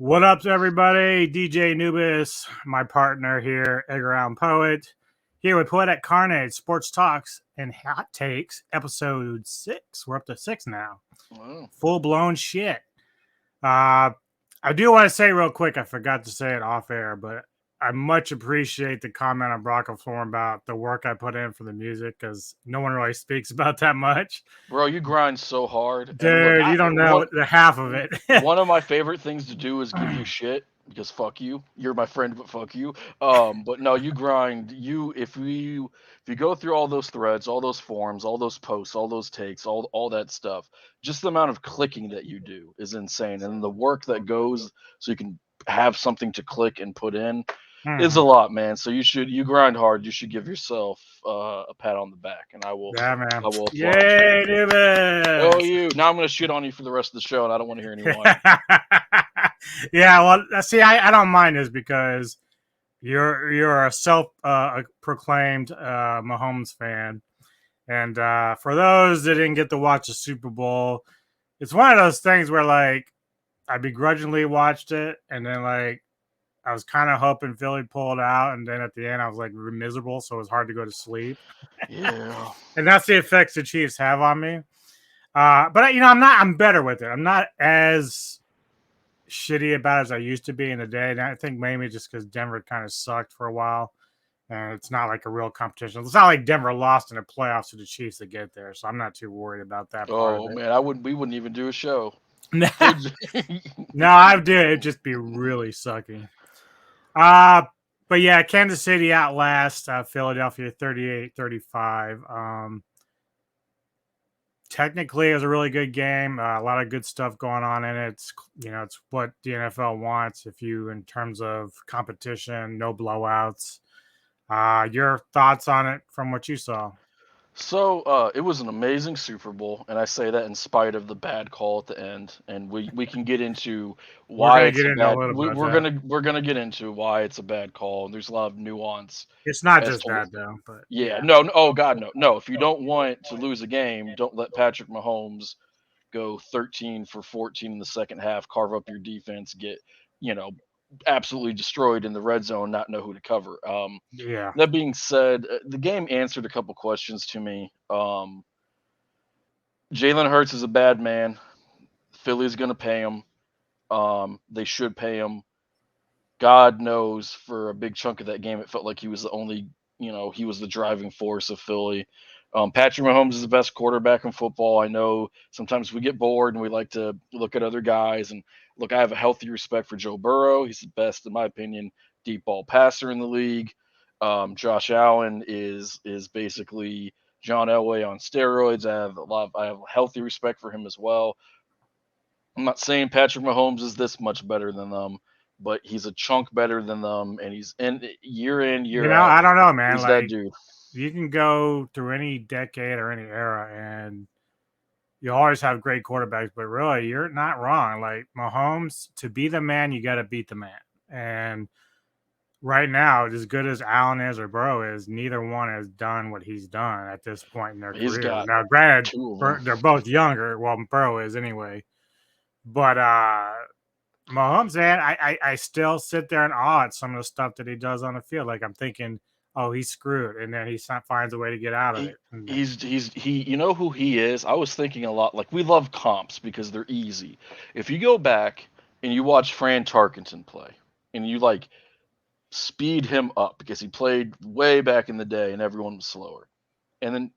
What up, everybody? DJ Nubis, my partner here, Edgar Allan Poet, here with Poetic, Carnage, Sports Talks, and Hot Takes, episode 6. We're up to 6 now. Wow. Full blown shit. I do want to say real quick, I forgot to say it off air, but I much appreciate the comment on Brock Forum about the work I put in for the music because no one really speaks about that much. Bro, you grind so hard. And look, Dude, you don't know the half of it. one of my favorite things to do is give you shit because fuck you. You're my friend, but fuck you. But no, you grind. If you go through all those threads, all those forums, all those posts, all those takes, all that stuff, just the amount of clicking that you do is insane. And the work that goes so you can have something to click and put in is a lot, man. So you grind hard. You should give yourself a pat on the back, and Yeah, man. I will applaud you. Yay, Oh, Nubis! you. Now I'm gonna shit on you for the rest of the show, and I don't want to hear any whining. Yeah, well, see, I don't mind this because you're a self proclaimed Mahomes fan, and for those that didn't get to watch the Super Bowl, it's one of those things where like I begrudgingly watched it, and then like I was kind of hoping Philly pulled out, and then at the end I was like miserable, so it was hard to go to sleep. Yeah. And that's the effects the Chiefs have on me. But I'm better with it. I'm not as shitty about it as I used to be in the day. And I think maybe just because Denver kind of sucked for a while. And it's not like a real competition. It's not like Denver lost in the playoffs to the Chiefs to get there. So I'm not too worried about that part of Oh it. man, we wouldn't even do a show. No, I did. It'd just be really sucky. But yeah, Kansas City outlast Philadelphia 38-35. Technically, it was a really good game. A lot of good stuff going on in it. It's what the NFL wants. If you, in terms of competition, no blowouts. Your thoughts on it from what you saw? So it was an amazing Super Bowl, and I say that in spite of the bad call at the end. And we can get into We're why gonna it's get a into a bad. little bit of We're that. gonna get into why it's a bad call. There's a lot of nuance It's not as just to that though, but yeah. yeah, Oh God, no. If you don't want to lose a game, don't let Patrick Mahomes go 13 for 14 in the second half, carve up your defense, get you know absolutely destroyed in the red zone, not know who to cover. yeah. That being said, the game answered a couple questions to me. Jalen Hurts is a bad man. Philly's going to pay him. They should pay him. God knows for a big chunk of that game, it felt like he was the only, he was the driving force of Philly. Patrick Mahomes is the best quarterback in football. I know sometimes we get bored and we like to look at other guys. And look, I have a healthy respect for Joe Burrow. He's the best, in my opinion, deep ball passer in the league. Josh Allen is basically John Elway on steroids. I have a healthy respect for him as well. I'm not saying Patrick Mahomes is this much better than them, but he's a chunk better than them, and he's in year out. I don't know, man. He's that Like dude. you can go through any decade or any era, and you always have great quarterbacks. But really, you're not wrong. Like Mahomes, to be the man, you got to beat the man, and right now, as good as Allen is or Burrow is, neither one has done what he's done at this point in their He's careers. got Now, granted, two of them. They're both younger. Well, Burrow is anyway. But Mahomes, man, I still sit there in awe at some of the stuff that he does on the field. Like I'm thinking, oh, he's screwed, and then finds a way to get out of He it. And he. You know who he is? I was thinking a lot. Like we love comps because they're easy. If you go back and you watch Fran Tarkenton play, and you like speed him up because he played way back in the day and everyone was slower, and then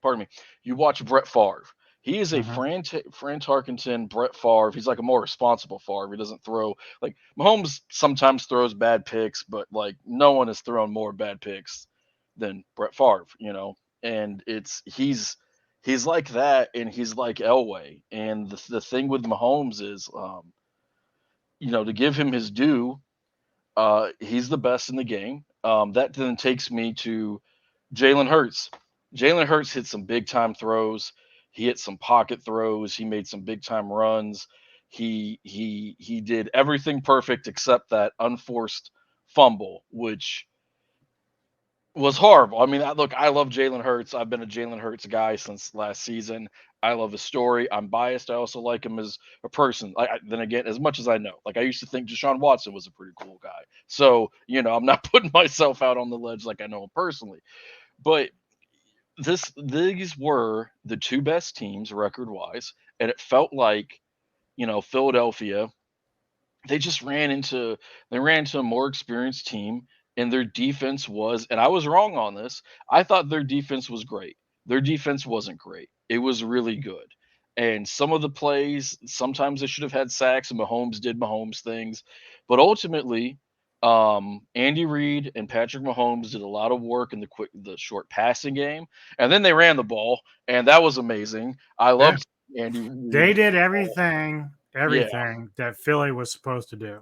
pardon me, you watch Brett Favre. He is a Mhm. Fran Tarkenton, Brett Favre. He's like a more responsible Favre. He doesn't throw like Mahomes sometimes throws bad picks, but like no one has thrown more bad picks than Brett Favre, And he's like that, and he's like Elway. And the thing with Mahomes is, to give him his due, he's the best in the game. That then takes me to Jalen Hurts. Jalen Hurts hit some big time throws. He hit some pocket throws. He made some big time runs. He did everything perfect except that unforced fumble, which was horrible. I mean, look, I love Jalen Hurts. I've been a Jalen Hurts guy since last season. I love his story. I'm biased. I also like him as a person. Then again, as much as I know, like I used to think Deshaun Watson was a pretty cool guy. So I'm not putting myself out on the ledge like I know him personally. But these were the two best teams record wise, and it felt like Philadelphia they ran into a more experienced team, and their defense was, and I was wrong on this. I thought their defense was great. Their defense wasn't great. It was really good. And some of the plays, sometimes they should have had sacks, and Mahomes did Mahomes things. But ultimately, Andy Reid and Patrick Mahomes did a lot of work in the short passing game, and then they ran the ball, and that was amazing. I Yeah. loved Andy They Reid. did everything, Yeah, that Philly was supposed to do.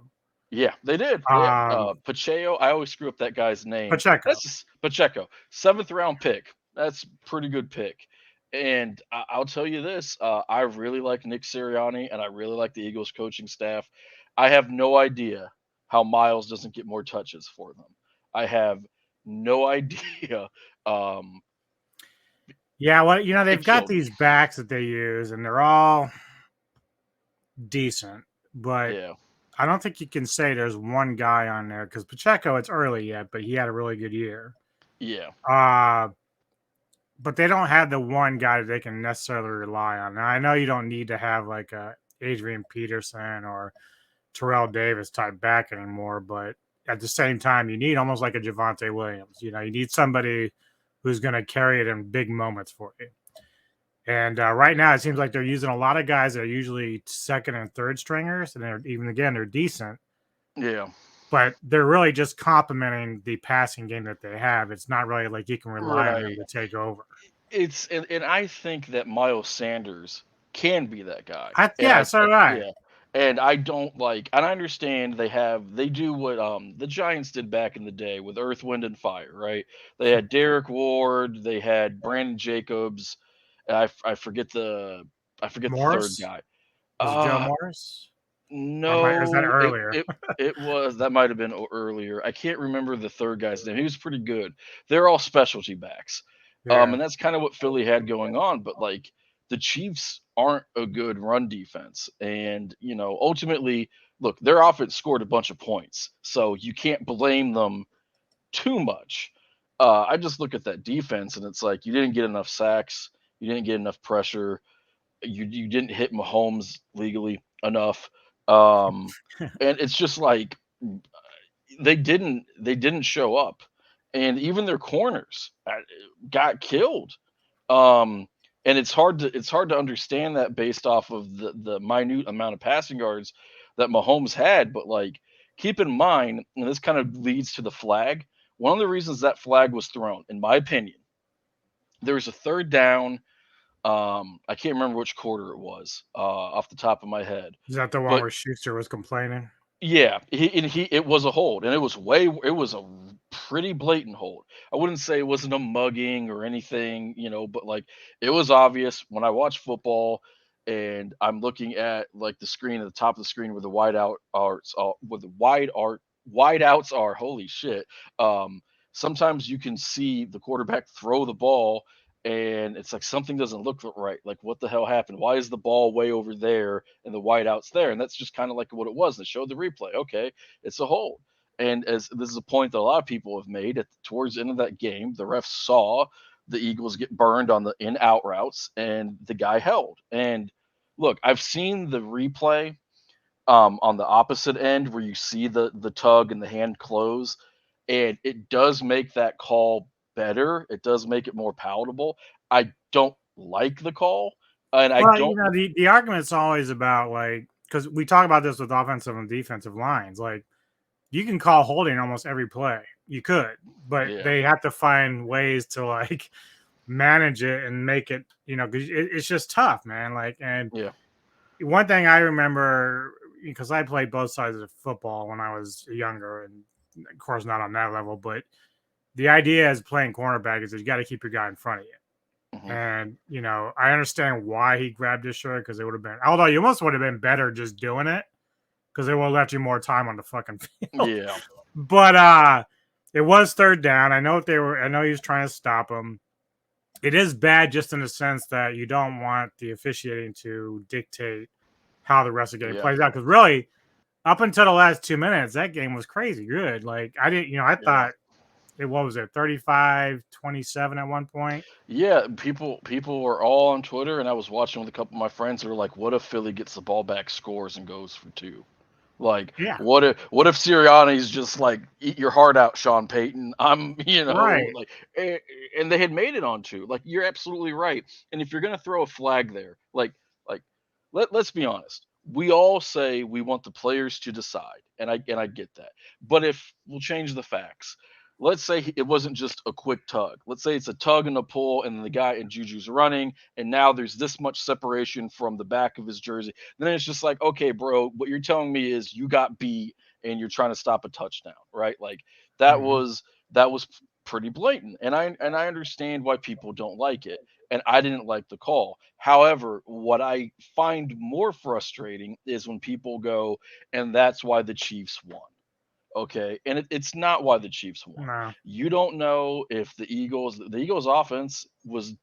yeah, they did. Yeah, Um, Pacheco. I always screw up that guy's name. Pacheco. That's just Pacheco, 7th round pick. That's pretty good pick. And I'll tell you this: I really like Nick Sirianni, and I really like the Eagles coaching staff. I have no idea how Miles doesn't get more touches for them. I have no idea. Um, Yeah, well, they've it got killed me. these backs that they use, and they're all decent, but Yeah, I don't think you can say there's one guy on there because Pacheco, it's early yet, but he had a really good year. yeah, Uh, but they don't have the one guy that they can necessarily rely on. Now, I know you don't need to have like a Adrian Peterson or Terrell Davis type back anymore, but at the same time, you need almost like a Javante Williams. You need somebody who's going to carry it in big moments for you. And right now, it seems like they're using a lot of guys that are usually second and third stringers, and they're decent, yeah. but they're really just complementing the passing game that they have. It's not really like you can rely on them Right. to take over. And I think that Miles Sanders can be that guy. And Yeah, so do I. yeah. And I don't like, and I understand they do what the Giants did back in the day with Earth, Wind, and Fire, right? They had Derek Ward, they had Brandon Jacobs, and I forget the third Morris, guy. was it Joe Uh Morris? Or is that no, it earlier? it it was that might have been earlier. I can't remember the third guy's name. He was pretty good. They're all specialty backs. Yeah. And that's kind of what Philly had going on, but like the Chiefs aren't a good run defense. And, ultimately, look, their offense scored a bunch of points. So you can't blame them too much. I just look at that defense and it's like you didn't get enough sacks, you didn't get enough pressure, you didn't hit Mahomes legally enough. Um, and it's just like they didn't show up, and even their corners got killed. Um, and it's hard to understand that based off of the minute amount of passing yards that Mahomes had. But like, keep in mind, and this kind of leads to the flag. One of the reasons that flag was thrown, in my opinion, there was a third down. I can't remember which quarter it was off the top of my head, Is that the one but where Schuster was complaining? yeah, it was a hold, and it was a pretty blatant hold. I wouldn't say it wasn't a mugging or anything, but like it was obvious when I watch football and I'm looking at like the screen at the top of the screen where the wide outs are. Holy shit! Sometimes you can see the quarterback throw the ball, and it's like something doesn't look right. Like, what the hell happened? Why is the ball way over there and the wideout's there? And that's just kind of like what it was. They showed the replay. Okay, it's a hold. And as this is a point that a lot of people have made towards the end of that game, the refs saw the Eagles get burned on the in out routes, and the guy held. And look, I've seen the replay on the opposite end where you see the tug and the hand close, and it does make that call better. It does make it more palatable. I don't like the call, and I Well, don't. the argument's always about like because we talk about this with offensive and defensive lines. Like you can call holding almost every play. You could, but Yeah, they have to find ways to like manage it and make it, because it's just tough, man. Like, and yeah, one thing I remember because I played both sides of football when I was younger, and of course not on that level, but the idea is playing cornerback is that you got to keep your guy in front of you. hmm, And I understand why he grabbed his shirt because it would have been, although you almost would have been better just doing it because it would have left you more time on the fucking field. yeah, But it was third down. I know he was trying to stop him. it is bad just in the sense that you don't want the officiating to dictate how the rest of the game Yeah, plays out. Because really, up until the last 2 minutes, that game was crazy good. Like I didn't, I yeah. thought it what was it 35-27 at one point. Yeah, people were all on Twitter, and I was watching with a couple of my friends who were like, "What if Philly gets the ball back, scores, and goes for two? Like, Yeah, what if Sirianni's just like, eat your heart out, Sean Payton? I'm, right. like, eh, and they had made it on two. Like, you're absolutely right. And if you're gonna throw a flag there, like, let's be honest. We all say we want the players to decide, and I get that. But if we'll change the facts, let's say it wasn't just a quick tug. Let's say it's a tug and a pull, and the guy in Juju's running, and now there's this much separation from the back of his jersey. Then it's just like, okay, bro, what you're telling me is you got beat and you're trying to stop a touchdown, right? Like that Mhm. was that was pretty blatant. And I understand why people don't like it. And I didn't like the call. However, what I find more frustrating is when people go, and that's why the Chiefs won. Okay, and it's not why the Chiefs won. No, You don't know if the Eagles offense was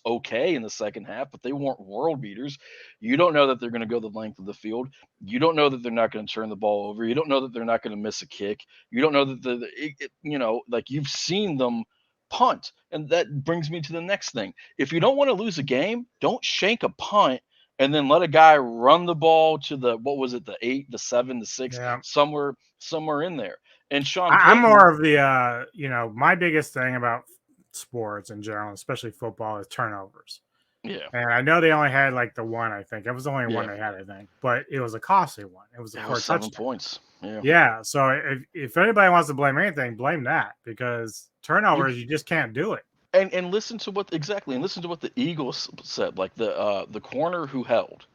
okay in the second half, but they weren't world beaters. You don't know that they're going to go the length of the field. You don't know that they're not going to turn the ball over. You don't know that they're not going to miss a kick. You don't know that like you've seen them punt. And that brings me to the next thing. If you don't want to lose a game, don't shank a punt and then let a guy run the ball to the what was it, the 8, the 7, the 6, yeah. somewhere in there. And Sean I'm Payton, more of the my biggest thing about sports in general, especially football, is turnovers. yeah, And I know they only had like the one, I think. It was the only one yeah, they had, I think. But it was a costly one. It was that for was a 7 touchdown. points. Yeah. Yeah. So if anybody wants to blame anything, blame that because You turnovers, you just can't do it. and listen to what exactly and listen to what the Eagles said. Like the corner who held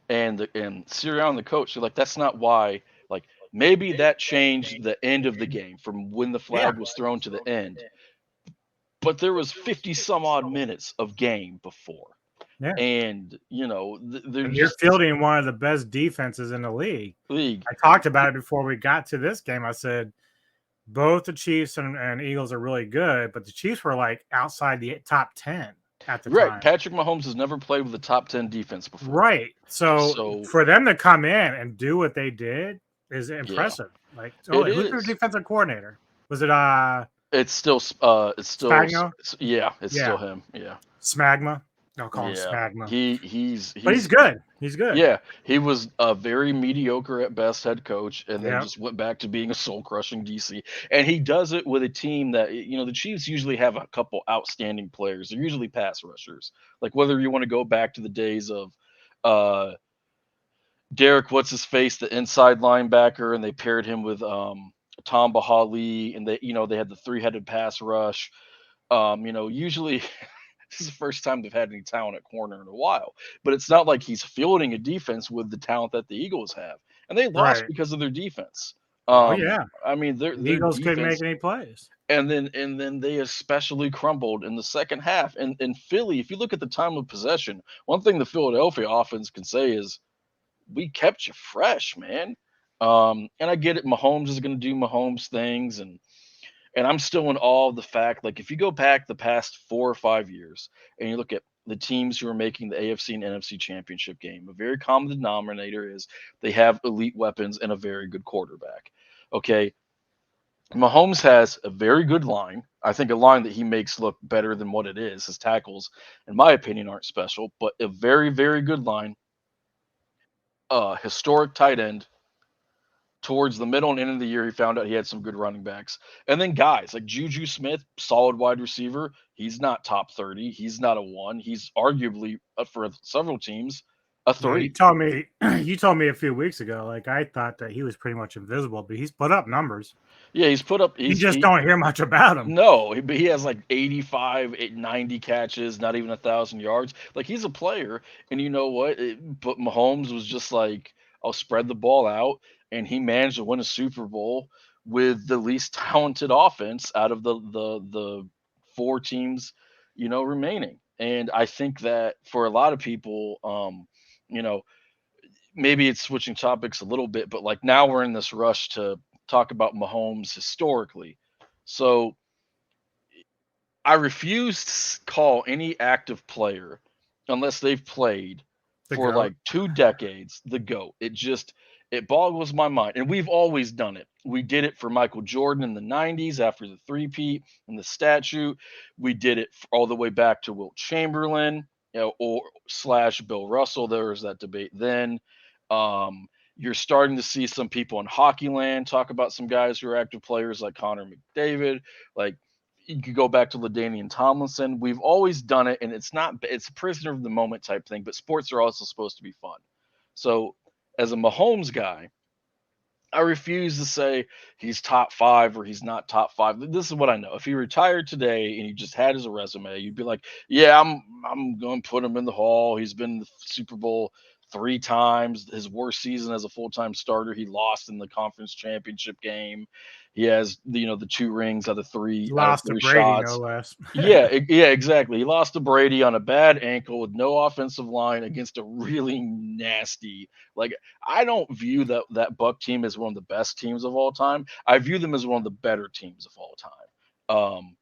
and Sirianni, the coach, they're like, that's not why. Like maybe that changed the end of the game from when the Yeah. flag was thrown to the end, but there was 50 some odd minutes of game before. Yeah. And And there's you're just fielding one of the best defenses in the league. league. I talked about it before we got to this game. I said both the Chiefs and Eagles are really good, but the Chiefs were like outside the top 10 at the Right. time. Patrick Mahomes has never played with a top 10 defense before. Right. So So, for them to come in and do what they did is yeah, impressive. Like, oh, it who's their is. defensive coordinator? Was it Spagno? yeah, it's still Yeah, him. Yeah. Smagma. I'll call him Yeah. Smagma. He's But he's good. He's good. yeah, he was a very mediocre at best head coach and then Yeah. just went back to being a soul crushing DC. And he does it with a team that the Chiefs usually have a couple outstanding players. They're usually pass rushers. Like whether you want to go back to the days of uh Derek, what's his face, the inside linebacker, and they paired him with Tom Bahali, and they had the three-headed pass rush. Usually this is the first time they've had any talent at corner in a while, but it's not like he's fielding a defense with the talent that the Eagles have, and they lost Right. because of their defense. Oh yeah. I mean The their Eagles couldn't make defense, any plays. and then they especially crumbled in the second half. And Philly, if you look at the time of possession, one thing the Philadelphia offense can say is we kept you fresh, man. And I get it. Mahomes is going to do Mahomes things, and I'm still in awe of the fact. Like if you go back the past 4 or 5 years, and you look at the teams who are making the AFC and NFC championship game, a very common denominator is they have elite weapons and a very good quarterback. Okay, Mahomes has a very good line. I think a line that he makes look better than what it is. His tackles, in my opinion, aren't special, but a very, very good line. Historic tight end. Towards the middle and end of the year, he found out he had some good running backs. And then guys like Juju Smith, solid wide receiver. He's not top 30. He's not a one. He's arguably, for several teams, a Yeah, you three. told me you told me a few weeks ago. Like I thought that he was pretty much invisible, but he's put up numbers. Yeah, he's put up, You he's, just don't hear much about him. no, but he has like 85, 90 catches, not even 1,000 yards. Like he's a player. And you know what? But Mahomes was just like, I'll spread the ball out. And he managed to win a Super Bowl with the least talented offense out of the four teams, remaining. And I think that for a lot of people, you know, maybe it's switching topics a little bit, but like now we're in this rush to talk about Mahomes historically. So I refuse to call any active player unless they've played The for goat. like 2 decades the GOAT. It boggles my mind. And we've always done it. We did it for Michael Jordan in the 90s after the three-peat and the statue. We did it all the way back to Wilt Chamberlain, or slash Bill Russell. There was that debate then. You're starting to see some people in hockey land talk about some guys who are active players like Connor McDavid. Like, you could go back to LaDainian Tomlinson. We've always done it, and it's a prisoner of the moment type thing, but sports are also supposed to be fun. So, as a Mahomes guy, I refuse to say he's top 5 or he's not top 5. This is what I know. If he retired today and he just had his resume, you'd be like, "Yeah, I'm going to put him in the hall. He's been in the Super Bowl 3 times. His worst season as a full-time starter, he lost in the conference championship game. He has the 2 rings out of 3 Lost to Brady, no shots." less. Yeah, exactly. He lost to Brady on a bad ankle with no offensive line against a really nasty. Like, I don't view that Buck team as one of the best teams of all time. I view them as one of the better teams of all time.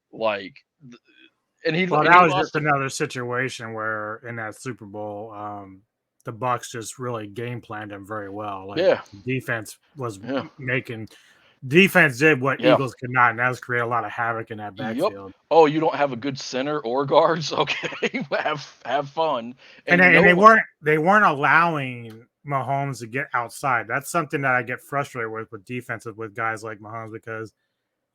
And he Well, and that he was just lost to. another situation where in that Super Bowl, the Bucks just really game planned him very well. Like Yeah, defense was yeah, making defense did what yeah. Eagles could not, and that was create a lot of havoc in that Yep. backfield. Oh, you don't have a good center or guards? Okay, have fun. And And they weren't allowing Mahomes to get outside. That's something that I get frustrated with defenses with guys like Mahomes because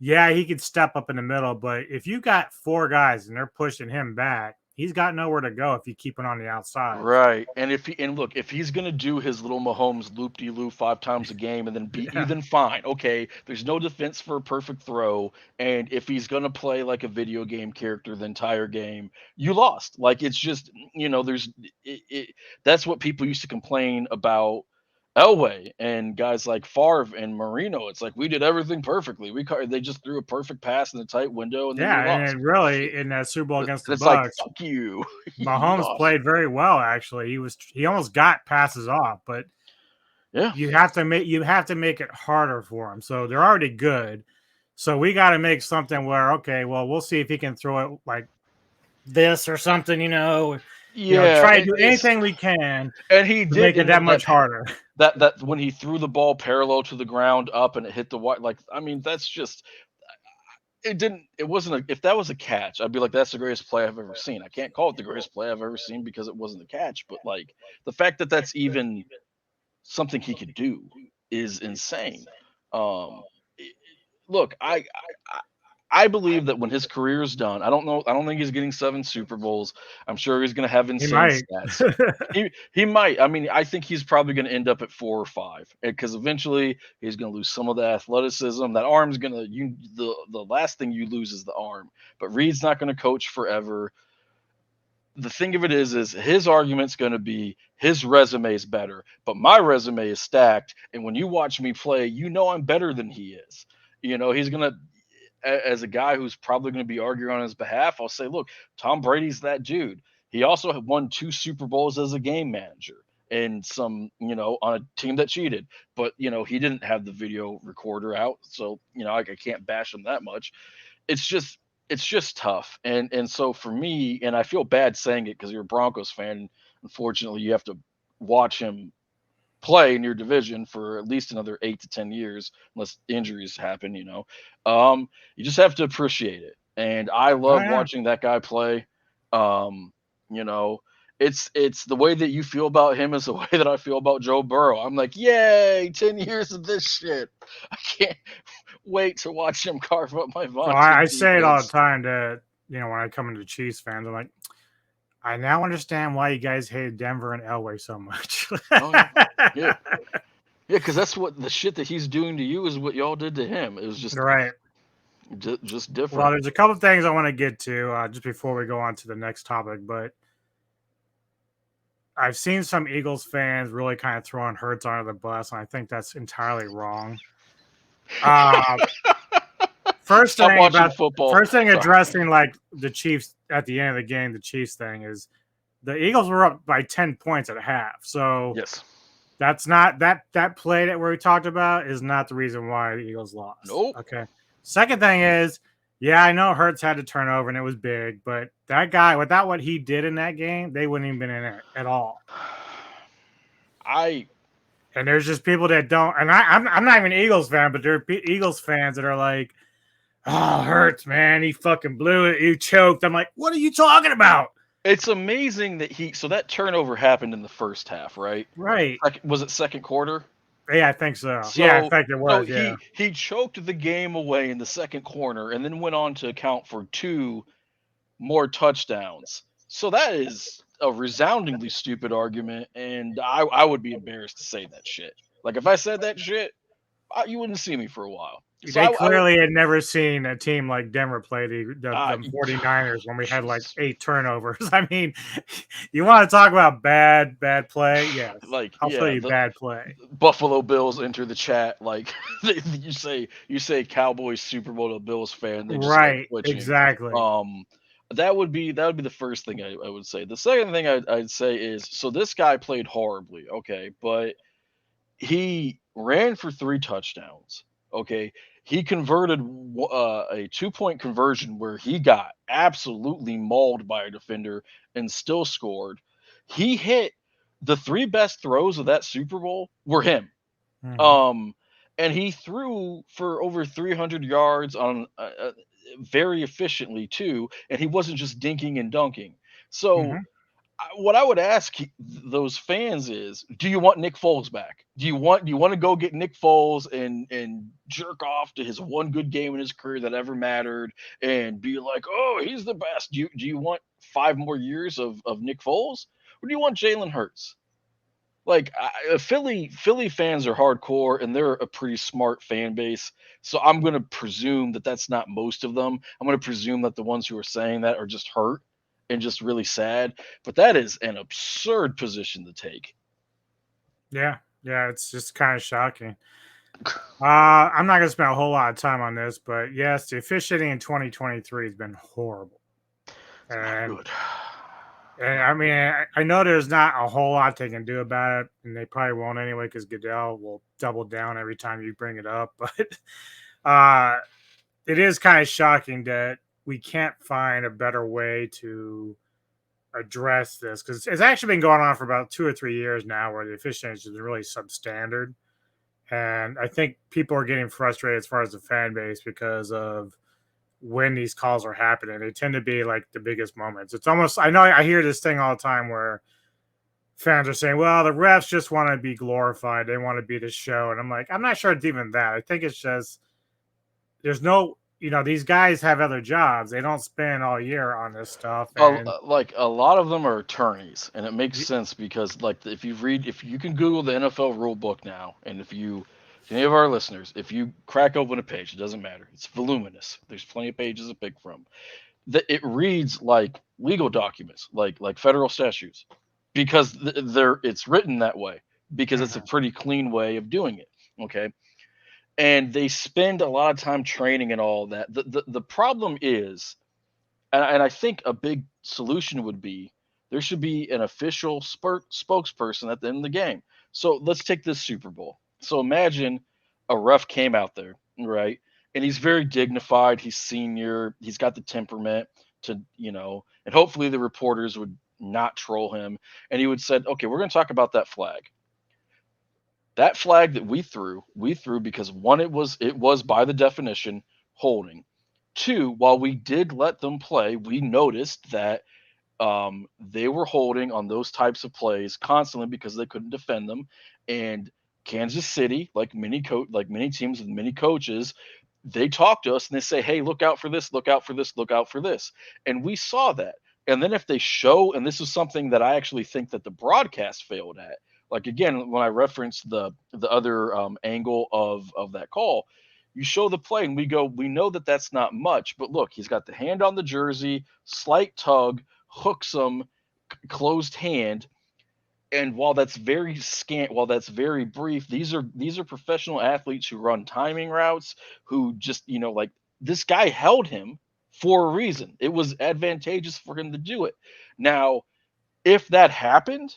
yeah, he could step up in the middle, but if you got 4 guys and they're pushing him back, he's got nowhere to go if you keep it on the outsides. Right. And look, if he's gonna do his little Mahomes loop de loop 5 times a game and then beat you, Yeah. then fine. Okay. There's no defense for a perfect throw. And if he's gonna play like a video game character the entire game, you lost. Like, it's just, there's that's what people used to complain about Elway and guys like Favre and Marino. It's like, we did everything perfectly. They just threw a perfect pass in the tight window and then we Yeah, and lost. then really in that Super Bowl And against the it's like, Bucks, fuck you. You Mahomes lost. played very well actually. He almost got passes off, but Yeah. you have to make it harder for him. So they're already good. So we got to make something where okay, well, we'll see if he can throw it like this or something, Yeah, try to do anything we can and he to did make it in that much harder. that when he threw the ball parallel to the ground up and it hit the white. Like, I mean, that's just it wasn't if that was a catch, I'd be like, that's the greatest play I've ever seen. I can't call it the greatest play I've ever seen because it wasn't a catch, but like, the fact that that's even something he could do is insane. Um, i- Look, I believe that when his career is done, I don't know. I don't think he's getting 7 Super Bowls. I'm sure he's going to have He insane might. stats. He might. I mean, I think he's probably going to end up at 4 or 5 because eventually he's going to lose some of the athleticism. That arm's going to the last thing you lose is the arm. But Reed's not going to coach forever. The thing of it is his argument's going to be his resume is better, but my resume is stacked. And when you watch me play, I'm better than he is. He's going to, as a guy who's probably going to be arguing on his behalf, I'll say, look, Tom Brady's that dude. He also won 2 Super Bowls as a game manager and some, on a team that cheated. But, he didn't have the video recorder out. So, I can't bash him that much. It's just tough. And so for me, and I feel bad saying it because you're a Broncos fan. Unfortunately, you have to watch him play in your division for at least another 8 to 10 years, unless injuries happen. You just have to appreciate it. And I Oh love yeah. watching that guy play. Um, you know, it's the way that you feel about him is the way that I feel about Joe Burrow. I'm like, yay, 10 years of this shit. I can't wait to watch him carve up my So I Vikings say it all the defense. time to when I come into Chiefs fans, I'm like, I now understand why you guys hated Denver and Elway so much. Oh yeah, yeah, yeah. Because that's what the shit that he's doing to you is what y'all did to him. It was Right. just Well, different. there's a couple of things I want to get to just before we go on to the next topic, but I've seen some Eagles fans really kind of throwing Hurts under the bus, and I think that's entirely wrong. Uh, first Stop thing watching about football. first thing Sorry. addressing like the Chiefs at the end of the game, the Chiefs thing is the Eagles were up by 10 points at half. So Yes. that's not that play that we talked about is not the reason why the Eagles lost. Nope. Okay. Second thing is Yeah, I know Hurts had to turn over and it was big, but that guy, without what he did in that game, they wouldn't even been in it at all. I And there's just people that don't, and I'm not even an Eagles fan, but there are Eagles fans that are like, "Oh, Hurts, man, he fucking blew it, he choked." I'm like, "What are you talking about?" It's amazing that so that turnover happened in the first half, right? Right? Was it second quarter? Yeah, I think so. Yeah, in So fact, it so was. Yeah, he choked the game away in the second quarter and then went on to account for two more touchdowns. So that is a resoundingly stupid argument, and I would be embarrassed to say that shit. Like if I said that shit, you wouldn't see me for a while. So they I would. clearly had never seen a team like Denver play Uh, the 49ers when we had like Jesus, 8 turnovers. I mean, you want to talk about bad play? Yes, like I'll show yeah, you the bad play. Buffalo Bills enter the chat. Like you say Cowboys Super Bowl to a Bills fan, they just start Right, twitching. exactly. That would be the first thing I would say. The second thing I'd say is, so this guy played horribly, okay, but he ran for 3 touchdowns. Okay, he converted a 2 point conversion where he got absolutely mauled by a defender and still scored. He hit the three best throws of that Super Bowl were him. Hmm. Um, and he threw for over 300 yards on very efficiently too, and he wasn't just dinking and dunking. So Hmm. what I would ask those fans is, do you want Nick Foles back? Do you want to go get Nick Foles and jerk off to his one good game in his career that ever mattered and be like, oh, he's the best? Do you want 5 more years of Nick Foles, or do you want Jalen Hurts? Like Philly fans are hardcore and they're a pretty smart fan base. So I'm going to presume that that's not most of them. I'm going to presume that the ones who are saying that are just hurt and just really sad. But that is an absurd position to take. Yeah, yeah, it's just kind of shocking. I'm not gonna spend a whole lot of time on this, but yes, the officiating in 2023 has been horrible, It's not and good. I mean, I know there's not a whole lot they can do about it, and they probably won't anyway because Goodell will double down every time you bring it up. But uh, it is kind of shocking that we can't find a better way to address this because it's actually been going on for about 2 or 3 years now, where the officiating is really substandard. And I think people are getting frustrated as far as the fan base because of when these calls are happening. They tend to be like the biggest moments. It's almost, I know I hear this thing all the time where fans are saying, well, the refs just want to be glorified. They want to be the show. And I'm like, I'm not sure it's even that. I think it's just, there's no, these guys have other jobs. They don't spend all year on this stuff. And Like a lot of them are attorneys, and it makes sense because like if you can Google the NFL rule book now, and any of our listeners, if you crack open a page, it doesn't matter. It's voluminous. There's plenty of pages to pick from. It reads like legal documents, like federal statutes, because it's written that way because it's a Mhm. pretty clean way of doing it. Okay, and they spend a lot of time training and all that. The problem is, and I think a big solution would be there should be an official spokesperson at the end of the game. So let's take this Super Bowl. So imagine a ref came out there, right? And he's very dignified. He's senior. He's got the temperament and hopefully the reporters would not troll him. And he would said, okay, we're going to talk about that flag. That flag that we threw because one, it was by the definition holding. Two, while we did let them play, we noticed that they were holding on those types of plays constantly because they couldn't defend them. And Kansas City, like many teams with many coaches, they talk to us and they say, "Hey, look out for this, look out for this, look out for this." And we saw that. And then if they show, and this is something that I actually think that the broadcast failed at. Like again, when I referenced the other angle of that call, you show the play and we go, we know that that's not much, but look, he's got the hand on the jersey, slight tug, hooks him, closed hand. And while that's very scant, while that's very brief, these are professional athletes who run timing routes, who just, like this guy held him for a reason. It was advantageous for him to do it. Now, if that happened,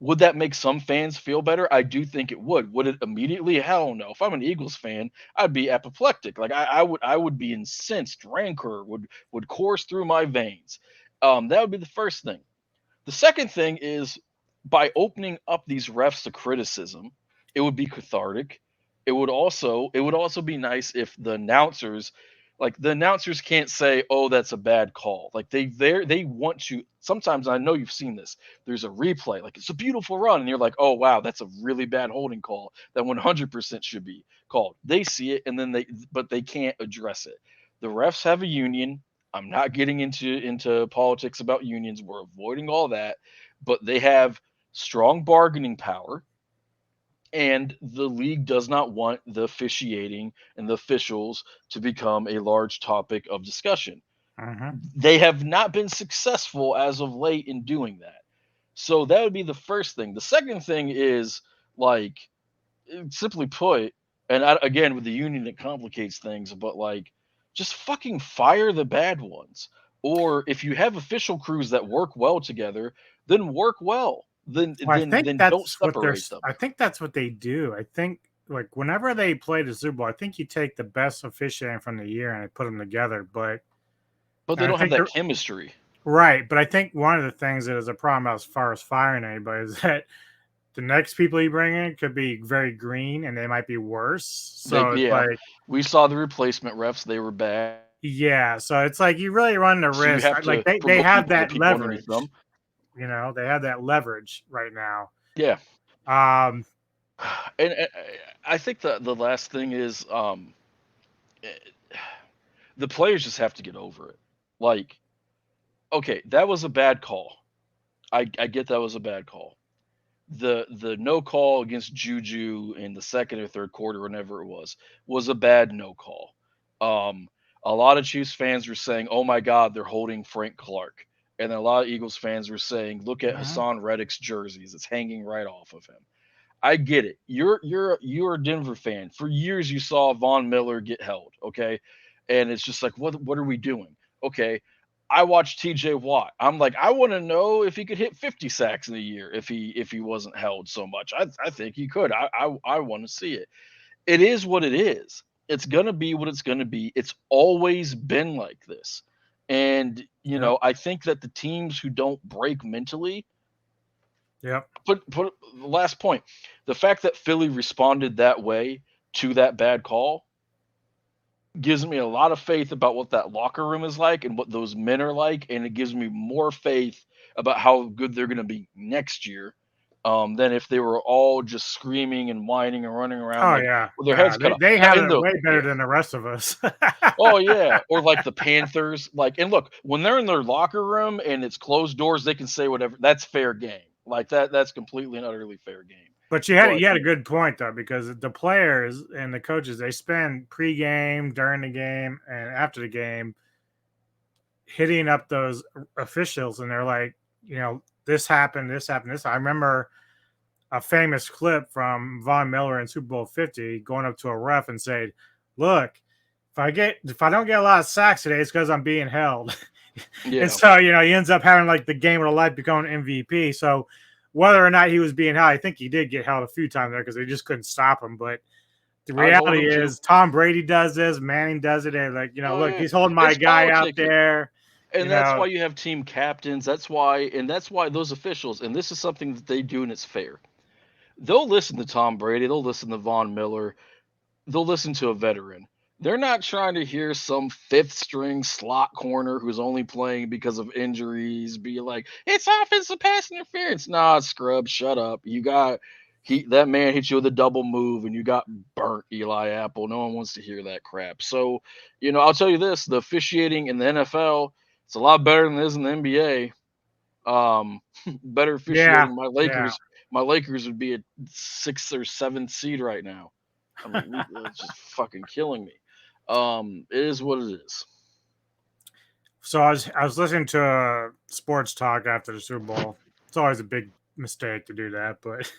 Would that make some fans feel better? I do think it would. Would it immediately? Hell no. If I'm an Eagles fan, I'd be apoplectic. Like I would be incensed. Rancor would course through my veins. That would be the first thing. The second thing is by opening up these refs to criticism, it would be cathartic. It would also be nice if the announcers can't say, "Oh, that's a bad call." Like they want to. Sometimes I know you've seen this. There's a replay, like it's a beautiful run, and you're like, "Oh wow, that's a really bad holding call that 100% should be called." They see it, and then but they can't address it. The refs have a union. I'm not getting into politics about unions. We're avoiding all that, but they have strong bargaining power, and the league does not want the officiating and the officials to become a large topic of discussion. Mm-hmm. They have not been successful as of late in doing that. So that would be the first thing. The second thing is like simply put, and again with the union it complicates things, but like just fucking fire the bad ones. Or if you have official crews that work well together, then work well. Then Well, I then think then don't that's what separate them. I think that's what they do. I think like whenever they play the Super Bowl, I think you take the best officiating from the year and I put them together. But But they and I don't have think that they're chemistry. right. But I think one of the things that is a problem as far as firing anybody is that the next people you bring in could be very green and they might be worse. They So it's Yeah, like, we saw the replacement refs, they were bad. yeah. So it's like you really run the So you risk. have Like to they promote have the that people underneath leverage. them. They have that leverage right now. Yeah. Um, And I think the last thing is eh, the players just have to get over it. Like, okay, that was a bad call. I get that was a bad call. The no call against Juju in the second or third quarter, whenever it was a bad no call. Um, a lot of Chiefs fans were saying, "Oh my God, they're holding Frank Clark," and then a lot of Eagles fans were saying, "Look at mhm. Hassan Reddick's jerseys; it's hanging right off of him." I get it. You're a Denver fan. For years you saw Von Miller get held, okay? And it's just like what are we doing? Okay. I watched TJ Watt. I'm like, I want to know if he could hit 50 sacks in a year if he wasn't held so much. I think he could. I want to see it. It is what it is. It's gonna be what it's gonna be. It's always been like this. And Yep. I think that the teams who don't break mentally Yep. put the last point. The fact that Philly responded that way to that bad call gives me a lot of faith about what that locker room is like and what those men are like, and it gives me more faith about how good they're going to be next year, than if they were all just screaming and whining and running around Oh like yeah. with their Yeah. heads cut They off. they Now, have in it the way better yeah, than the rest of us. oh yeah, or like the Panthers, like, and look, when they're in their locker room and it's closed doors, they can say whatever. That's fair game. Like that's completely and utterly fair game. But But you had a good point though, because the players and the coaches they spend pregame, during the game, and after the game hitting up those officials, and they're like, this happened, this happened, this. I remember a famous clip from Von Miller in Super Bowl 50 going up to a ref and saying, "Look, if I don't get a lot of sacks today, it's because I'm being held." And yeah, so, he ends up having like the game of the life, becoming MVP. So whether or not he was being held, I think he did get held a few times there because they just couldn't stop him. But the I'd hold reality them too. is Tom Brady does this, Manning does it, and like, Oh look, yeah, he's holding my it's guy out politicking. there, you And that's know. why you have team captains. That's why those officials, and this is something that they do and it's fair. They'll listen to Tom Brady, they'll listen to Von Miller, they'll listen to a veteran. They're not trying to hear some fifth string slot corner who's only playing because of injuries be like, it's offensive pass interference. Nah, scrub, shut up. That man hit you with a double move and you got burnt, Eli Apple. No one wants to hear that crap. So, I'll tell you this, the officiating in the NFL, it's a lot better than it is in the NBA. Better Yeah, officiating. yeah. My Lakers would be a sixth or seventh seed right now. I mean, it's just fucking killing me. It is what it is. So I was listening to a sports talk after the Super Bowl. It's always a big mistake to do that, but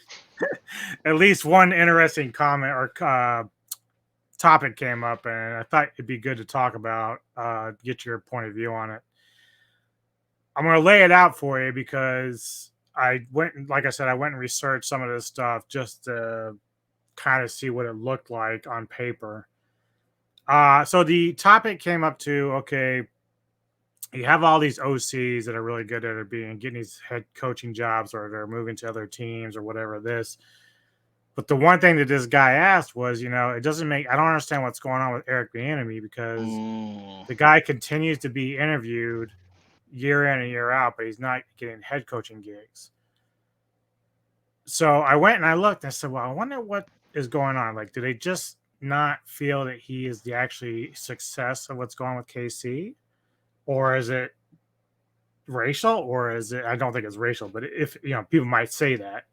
at least one interesting comment or topic came up, and I thought it'd be good to talk about, get your point of view on it. I'm going to lay it out for you because I went, like I said, I went and researched some of this stuff just to kind of see what it looked like on paper. So the topic came up to, okay, you have all these OCs that are really good at it, being getting these head coaching jobs, or they're moving to other teams or whatever this. But the one thing that this guy asked was, it doesn't make, I don't understand what's going on with Eric Bieniemy, because Mm, the guy continues to be interviewed year in and year out, but he's not getting head coaching gigs. So I went and I looked and I said, well, I wonder what is going on. Like, do they just not feel that he is the actually success of what's going on with KC? Or is it racial? Or is it, I don't think it's racial, but if, people might say that.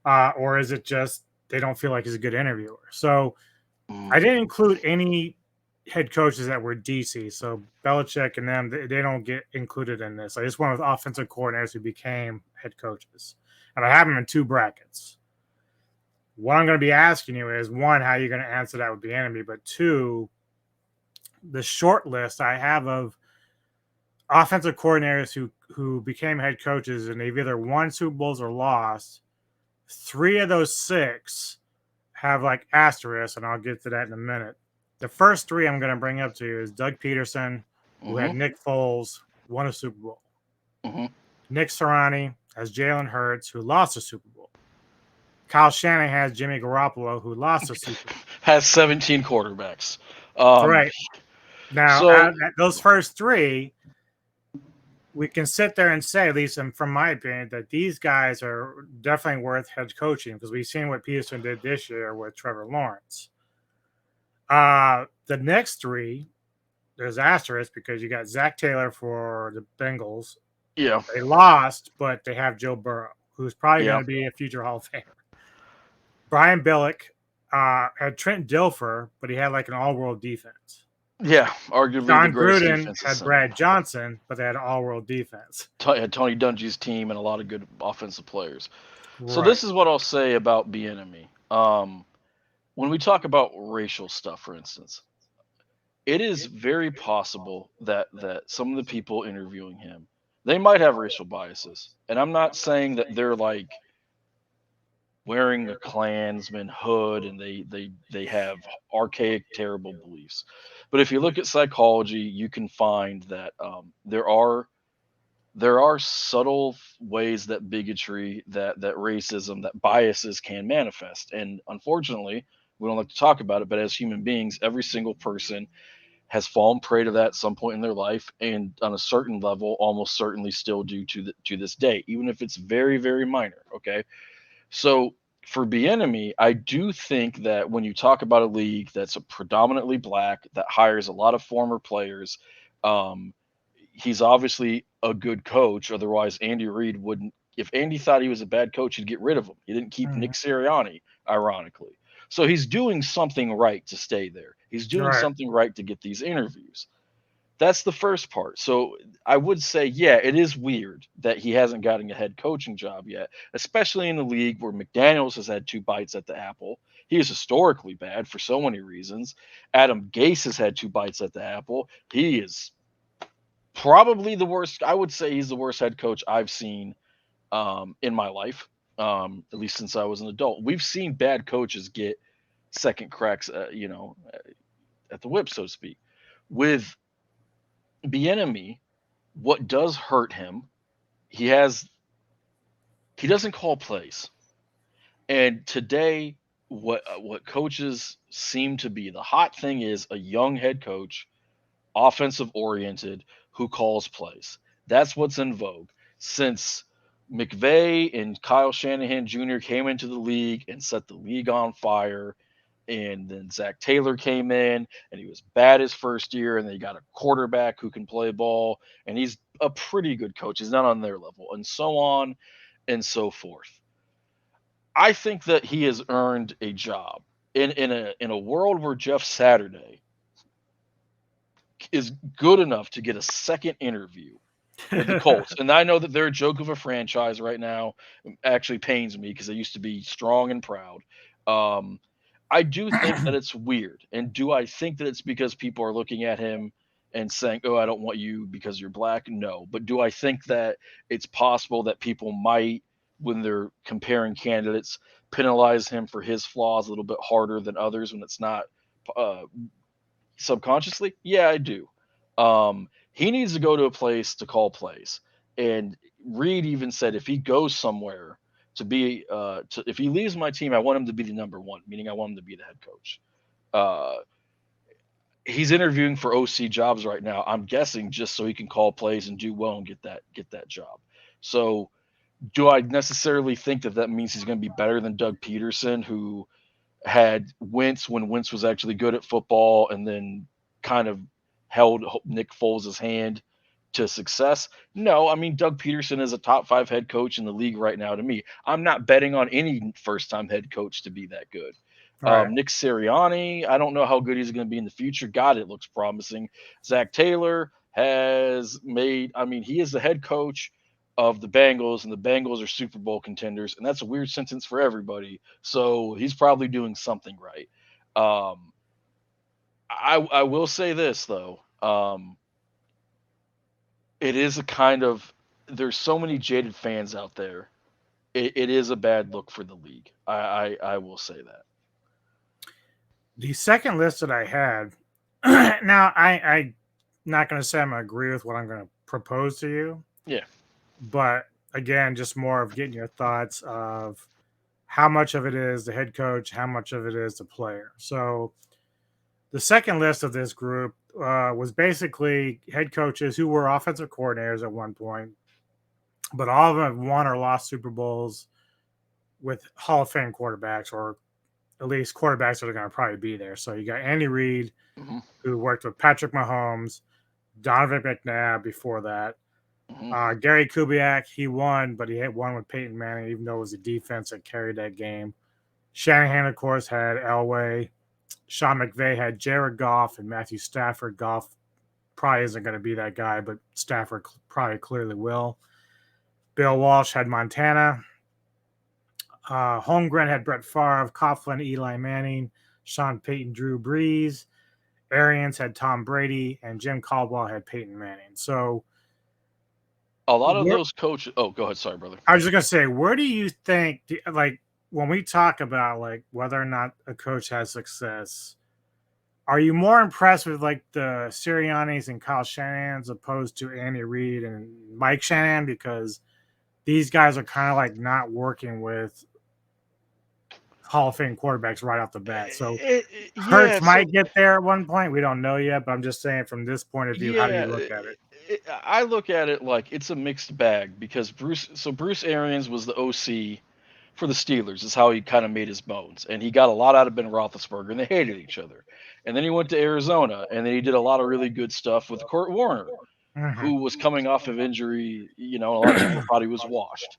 Or is it just they don't feel like he's a good interviewer? So I mm, didn't include any head coaches that were DC. So Belichick and them, they don't get included in this. I just went with offensive coordinators who became head coaches. And I have them in two brackets. What I'm going to be asking you is, one, how you're going to answer that with the enemy, but two, the short list I have of offensive coordinators who became head coaches and they've either won Super Bowls or lost. Three of those six have like asterisks, and I'll get to that in a minute. The first three I'm going to bring up to you is Doug Peterson, who mm-hmm, had Nick Foles, won a Super Bowl. mm-hmm. Nick Sirianni has Jalen Hurts, who lost a Super Bowl. Kyle Shanahan has Jimmy Garoppolo, who lost a Super Bowl. Has 17 quarterbacks. That's Um, right. Now, so those first three, we can sit there and say, at least from my opinion, that these guys are definitely worth head coaching, because we've seen what Peterson did this year with Trevor Lawrence. The next three, there's asterisk, because you got Zach Taylor for the Bengals. yeah, They lost, but they have Joe Burrow, who's probably going yeah, to be a future Hall of Famer. Brian Billick had Trent Dilfer, but he had like an all-world defense. yeah. Arguably the John greatest Gruden defense had in. Brad Johnson, but they had an all-world defense. Had Tony Dungy's team and a lot of good offensive players. So Right. this is what I'll say about Bieniemy. When we talk about racial stuff, for instance, it is very possible that some of the people interviewing him, they might have racial biases, and I'm not saying that they're like wearing a Klansman hood and they have archaic, terrible beliefs. But if you look at psychology, you can find that there are subtle ways that bigotry, that racism, that biases can manifest. And unfortunately, we don't like to talk about it, but as human beings, every single person has fallen prey to that at some point in their life, and on a certain level, almost certainly still do to this day, even if it's very, very minor. Okay, so for Bieniemy, I do think that when you talk about a league that's a predominantly black, that hires a lot of former players, um, he's obviously a good coach. Otherwise, Andy Reid wouldn't. If Andy thought he was a bad coach, he'd get rid of him. He didn't keep Nick Mhm. Sirianni, ironically. So he's doing something right to stay there. He's doing Right. something right to get these interviews. That's the first part. So I would say, yeah, it is weird that he hasn't gotten a head coaching job yet, especially in a league where McDaniels has had two bites at the apple. He is historically bad for so many reasons. Adam Gase has had two bites at the apple. He is probably the worst. I would say he's the worst head coach I've seen in my life, at least since I was an adult. We've seen bad coaches get second cracks, at the whip, so to speak. With Bieniemy, what does hurt him, he has he doesn't call plays. And today, what coaches seem to be the hot thing is a young head coach, offensive oriented, who calls plays. That's what's in vogue since McVay and Kyle Shanahan Jr. came into the league and set the league on fire. And then Zach Taylor came in and he was bad his first year. And they got a quarterback who can play ball. And he's a pretty good coach. He's not on their level, and so on and so forth. I think that he has earned a job in a world where Jeff Saturday is good enough to get a second interview with the Colts. And I know that they're a joke of a franchise right now. It actually pains me because they used to be strong and proud. Um, I do think that it's weird. And do I think that it's because people are looking at him and saying, "Oh, I don't want you because you're black"? No. But do I think that it's possible that people might? when they're comparing candidates, penalize him for his flaws a little bit harder than others when it's not uh, subconsciously? Yeah, I do. He needs to go to a place to call plays. And Reed even said if he goes somewhere if he leaves my team, I want him to be the number one, meaning I want him to be the head coach. Uh, he's interviewing for OC jobs right now. I'm guessing just so he can call plays and do well and get that job. So, do I necessarily think that that means he's going to be better than Doug Peterson, who had Wentz when Wentz was actually good at football, and then kind of held Nick Foles' hand to success? No, I mean Doug Peterson is a top five head coach in the league right now. To me, I'm not betting on any first time head coach to be that good. Right. Nick Sirianni, I don't know how good he's going to be in the future. God, it looks promising. Zach Taylor has made. I mean, he is the head coach of the Bengals, and the Bengals are Super Bowl contenders, and that's a weird sentence for everybody. So he's probably doing something right. Um, I will say this though. It is a kind of there's so many jaded fans out there. It is a bad look for the league. I will say that. The second list that I had, now I not going to say I'm going to agree with what I'm going to propose to you, Yeah. but again, just more of getting your thoughts of how much of it is the head coach, how much of it is the player. So the second list of this group was basically head coaches who were offensive coordinators at one point, but all of them have won or lost Super Bowls with Hall of Fame quarterbacks, or at least quarterbacks that are going to probably be there. So you got Andy Reid, Hmm. who worked with Patrick Mahomes, Donovan McNabb before that. Hmm. Gary Kubiak, he won, but he had won with Peyton Manning, even though it was the defense that carried that game. Shanahan, of course, had Elway. Sean McVay had Jared Goff and Matthew Stafford. Goff probably isn't going to be that guy, but Stafford probably clearly will. Bill Walsh had Montana. Holmgren had Brett Favre, Coughlin, Eli Manning, Sean Payton, Drew Brees. Arians had Tom Brady, and Jim Caldwell had Peyton Manning. So, A lot of where, those coaches. Oh, go ahead. Sorry, brother. I was just gonna say, where do you think, like, when we talk about like whether or not a coach has success, are you more impressed with like the Siriannis and Kyle Shanahan as opposed to Andy Reid and Mike Shanahan, because these guys are kind of like not working with Hall of Fame quarterbacks right off the bat. So Yeah. Hurts So might get there at one point. We don't know yet, but I'm just saying from this point of view, how do you yeah, look at it? I look at it like it's a mixed bag because Bruce Arians was the OC for the Steelers. Is how he kind of made his bones, and he got a lot out of Ben Roethlisberger, and they hated each other. And then he went to Arizona, and then he did a lot of really good stuff with Kurt Warner, Mm-hmm. who was coming off of injury. A lot of people thought he was washed.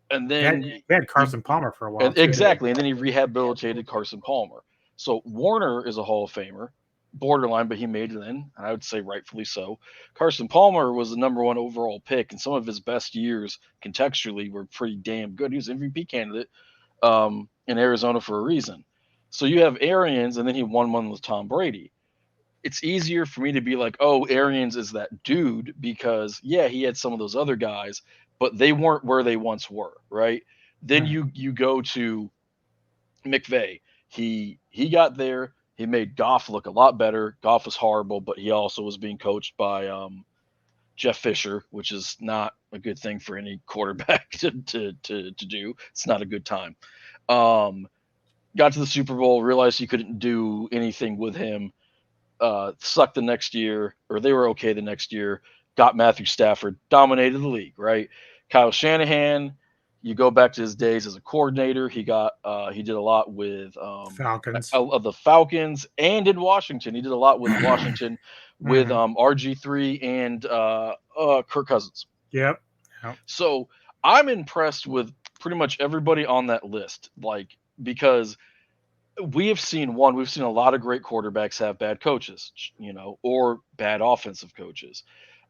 And they, had, then they had he Carson Palmer for a while and too. exactly, and then he rehabilitated Carson Palmer. So Warner is a Hall of Famer, borderline, but he made it in, and I would say rightfully so. Carson Palmer was the number one overall pick, and some of his best years contextually were pretty damn good. He was MVP candidate in Arizona for a reason. So you have Arians, and then he won one with Tom Brady. It's easier for me to be like, oh, Arians is that dude because yeah, he had some of those other guys, but they weren't where they once were, right? Then Mm-hmm. you go to McVay. He got there. He made Goff look a lot better. Goff was horrible, but he also was being coached by Jeff Fisher, which is not a good thing for any quarterback to do. It's not a good time. Um, got to the Super Bowl, realized you couldn't do anything with him. Sucked the next year, or they were okay the next year. Got Matthew Stafford, dominated the league, right? Kyle Shanahan, you go back to his days as a coordinator. He did a lot with Falcons. of the Falcons and in Washington. He did a lot with Washington with Mm-hmm. RG3 and Kirk Cousins. Yep. Yep. So I'm impressed with pretty much everybody on that list, like because we've seen a lot of great quarterbacks have bad coaches, or bad offensive coaches.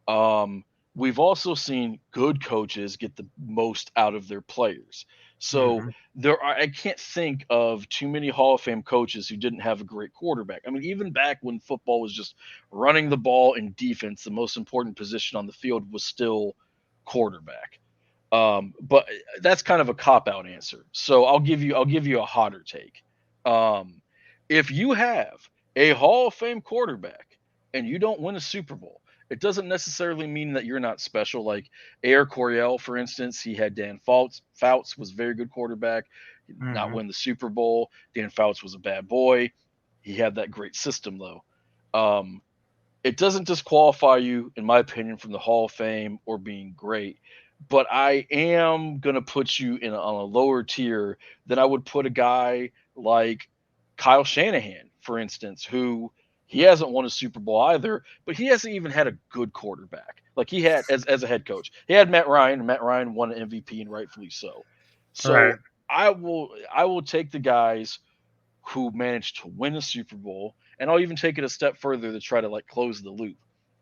Um, we've also seen good coaches get the most out of their players. So Mm-hmm. I can't think of too many Hall of Fame coaches who didn't have a great quarterback. I mean, even back when football was just running the ball and defense, the most important position on the field was still quarterback. But that's kind of a cop out answer. So I'll give you a hotter take. Um, if you have a Hall of Fame quarterback and you don't win a Super Bowl, it doesn't necessarily mean that you're not special. Like Air Coryell, for instance, he had Dan Fouts. Fouts was a very good quarterback. He did not Hmm. win the Super Bowl. Dan Fouts was a bad boy. He had that great system though. Um, it doesn't disqualify you, in my opinion, from the Hall of Fame or being great. But I am gonna put you on a lower tier than I would put a guy like Kyle Shanahan, for instance, who he hasn't won a Super Bowl either, but he hasn't even had a good quarterback. Like he had as a head coach. He had Matt Ryan, and Matt Ryan won an MVP and rightfully so. Right. So I will take the guys who managed to win a Super Bowl, and I'll even take it a step further to try to like close the loop.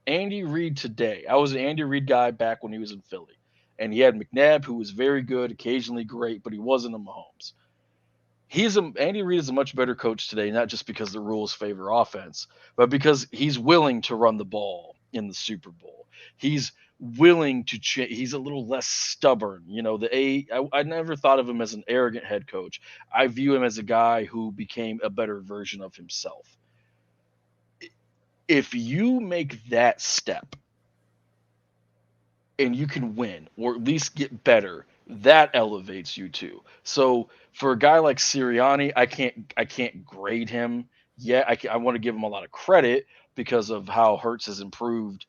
Andy Reid today. I was an Andy Reid guy back when he was in Philly, and he had McNabb, who was very good, occasionally great, but he wasn't a Mahomes. Andy Reid is a much better coach today, not just because the rules favor offense, but because he's willing to run the ball in the Super Bowl. He's willing to change. He's a little less stubborn. I never thought of him as an arrogant head coach. I view him as a guy who became a better version of himself. If you make that step and you can win or at least get better, that elevates you too. So for a guy like Sirianni, I can't grade him yet. I want to give him a lot of credit because of how Hertz has improved,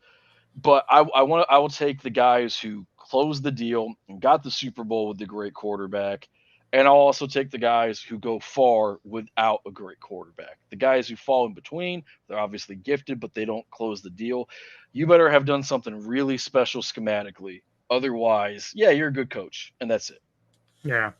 but I will take the guys who closed the deal and got the Super Bowl with the great quarterback, and I'll also take the guys who go far without a great quarterback. The guys who fall in between, they're obviously gifted, but they don't close the deal. You better have done something really special schematically. Otherwise, yeah, you're a good coach, and that's it. Yeah.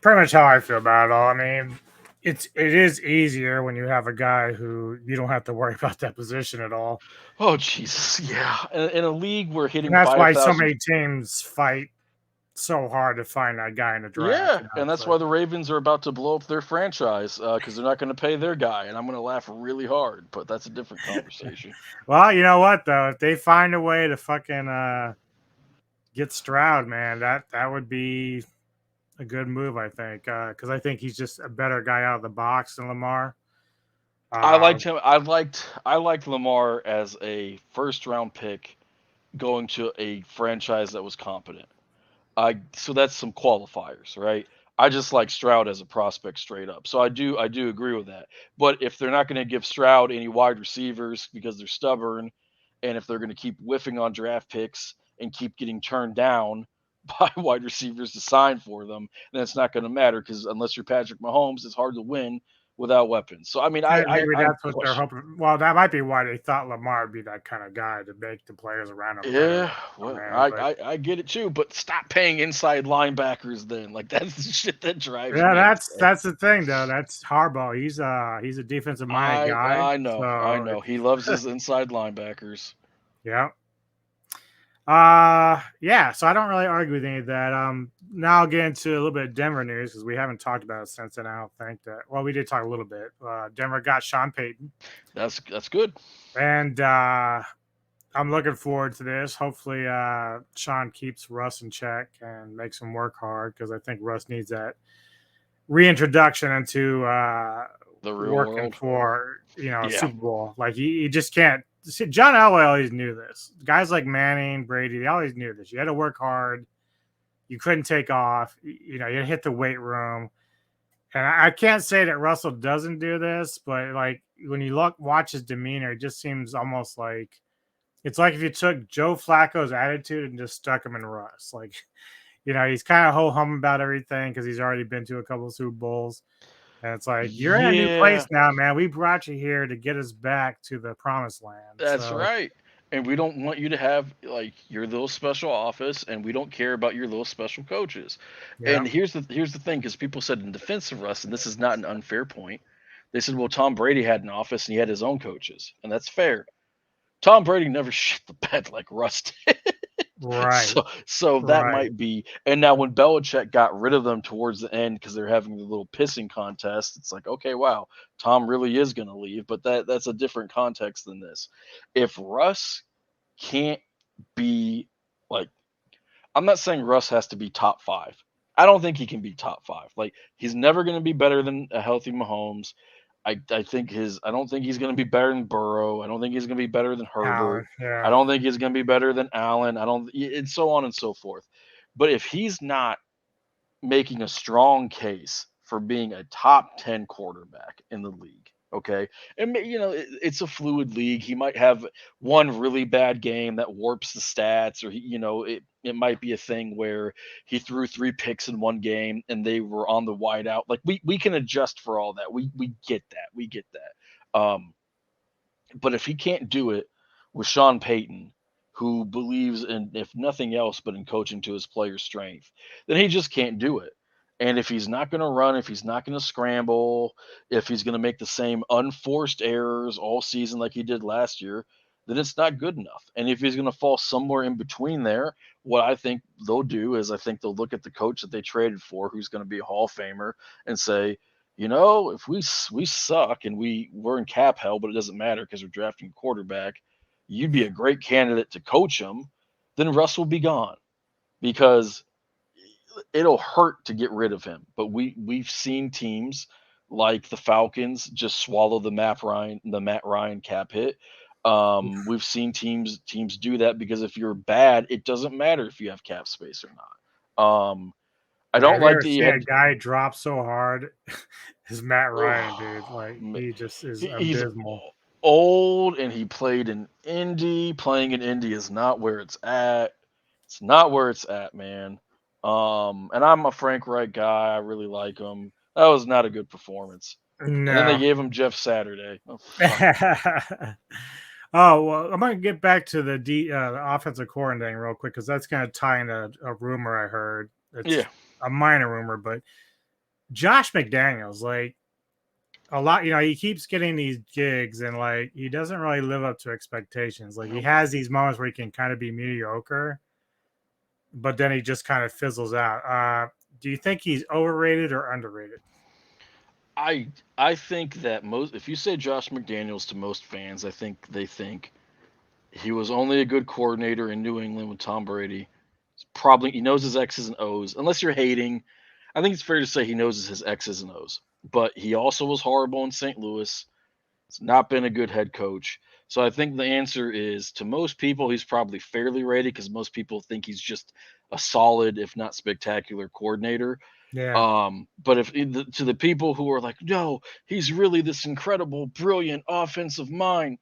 Pretty much how I feel about it all. I mean, it is easier when you have a guy who you don't have to worry about that position at all. Oh Jesus, yeah. In a league where And hitting that's why so 5,000. many teams fight so hard to find that guy in the draft. Yeah, You know, and it's that's like, why the Ravens are about to blow up their franchise because they're not going to pay their guy, and I'm going to laugh really hard. But that's a different conversation. well, you know what though? If they find a way to fucking get Stroud, man, that would be a good move, I think, because I think he's just a better guy out of the box than Lamar. I Uh, liked him. I liked Lamar as a first round pick going to a franchise that was competent. So that's some qualifiers, right? I just like Stroud as a prospect straight up. So I do agree with that. But if they're not going to give Stroud any wide receivers because they're stubborn, and if they're going to keep whiffing on draft picks and keep getting turned down by wide receivers to sign for them, then it's not going to matter because unless you're Patrick Mahomes, it's hard to win without weapons. So I mean, I and I, maybe I that's what they're question. hoping. Well, that might be why they thought Lamar would be that kind of guy to make the players around him better. Yeah, Oh, well, man, I, but I I get it too, but stop paying inside linebackers then. Like that's the shit that drives yeah, me that's insane. that's the thing though. That's Harbaugh. He's a defensive minded I guy. I know, I So know. it's He loves his inside linebackers. yeah. Yeah, so I don't really argue with any of that. Now I'll get into a little bit of Denver news because we haven't talked about it since then. I don't think that. Well, we did talk a little bit. Denver got Sean Payton, That's good. and I'm looking forward to this. Hopefully, Sean keeps Russ in check and makes him work hard because I think Russ needs that reintroduction into The real working world. for a Yeah, Super Bowl. Like he just can't. See, John Elway always knew this. Guys like Manning, Brady, they always knew this. You had to work hard. You couldn't take off. You hit the weight room. And I can't say that Russell doesn't do this, but like when you watch his demeanor, it just seems almost like it's like if you took Joe Flacco's attitude and just stuck him in Russ. Like, he's kind of ho hum about everything because he's already been to a couple of Super Bowls. And it's like, you're in a new place yeah, now, man. We brought you here to get us back to the promised land. that's So, right. And we don't want you to have like your little special office, and we don't care about your little special coaches. yeah, And here's the thing, because people said in defense of Russ, and this is not an unfair point. They said, well, Tom Brady had an office and he had his own coaches, and that's fair. Tom Brady never shit the bed like Russ did. right, So that right. might be. And now when Belichick got rid of them towards the end because they're having the little pissing contest, it's like, okay, wow, Tom really is going to leave. But that's a different context than this. If Russ can't be like, I'm not saying Russ has to be top 5. I don't think he can be top 5. Like, he's never going to be better than a healthy Mahomes. I don't think he's going to be better than Burrow. I don't think he's going to be better than Herbert. Allen, I yeah. don't think he's going to be better than Allen. I don't and so on and so forth. But if he's not making a strong case for being a top 10 quarterback in the league. Okay. And, it's a fluid league. He might have one really bad game that warps the stats, or, it might be a thing where he threw 3 picks in one game and they were on the wide out. Like, we can adjust for all that. We get that. We get that. But if he can't do it with Sean Payton, who believes in, if nothing else, but in coaching to his players' strength, then he just can't do it. And if he's not going to run, if he's not going to scramble, if he's going to make the same unforced errors all season like he did last year, then it's not good enough. And if he's going to fall somewhere in between there, what I think they'll do is I think they'll look at the coach that they traded for, who's going to be a Hall of Famer, and say, if we suck and we're in cap hell, but it doesn't matter because we're drafting a quarterback, you'd be a great candidate to coach him. Then Russ will be gone because it'll hurt to get rid of him. But we've seen teams like the Falcons just swallow the Matt Ryan cap hit. We've seen teams do that because if you're bad, it doesn't matter if you have cap space or not. I Yeah, don't have you like ever that you seen a had. guy drop so hard? Is Matt Ryan, dude. Oh, Like he just is he's abysmal. old and he played in Indy. Playing in Indy is not where it's at. It's not where it's at, man. And I'm a Frank Reich guy. I really like him. That was not a good performance. And then they No. gave him Jeff Saturday. Oh, fuck. Oh well, I'm gonna get back to the offensive coordinating real quick because that's gonna tie into a rumor I heard. It's Yeah. a minor rumor, but Josh McDaniels, like a lot, he keeps getting these gigs and like he doesn't really live up to expectations. Like he Nope. has these moments where he can kind of be mediocre, but then he just kind of fizzles out. Do you think he's overrated or underrated? I I think that most if you say Josh McDaniels to most fans, I think they think he was only a good coordinator in New England with Tom Brady. Probably he knows his X's and O's. Unless you're hating, I think it's fair to say he knows his X's and O's. But he also was horrible in St. Louis. He's not been a good head coach. So I think the answer is to most people, he's probably fairly rated because most people think he's just a solid, if not spectacular, coordinator. Yeah. But if to the people who are like, no, he's really this incredible, brilliant offensive mind.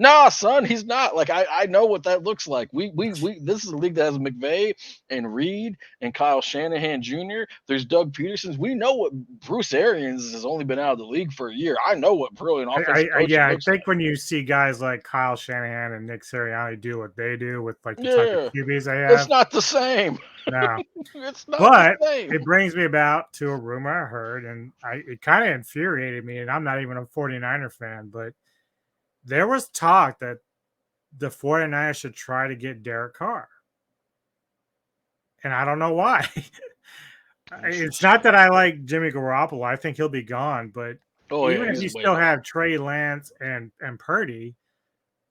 Nah, son, he's not. Like I know what that looks like. We this is a league that has McVay and Reed and Kyle Shanahan Jr. There's Doug Peterson's. We know what Bruce Arians has only been out of the league for a year. I know what brilliant offensive Yeah, coaching I looks think like. when you see guys like Kyle Shanahan and Nick Sirianni do what they do with like the type of Yeah, QBs they it's have, not the same. no. It's not the But same. it brings me about to a rumor I heard, and it kind of infuriated me. And I'm not even a 49er fan, but there was talk that the 49ers should try to get Derek Carr. And I don't know why. It's not Interesting. that I like Jimmy Garoppolo. I think he'll be gone, but Oh yeah, even if he's you way still gone. have Trey Lance and Purdy,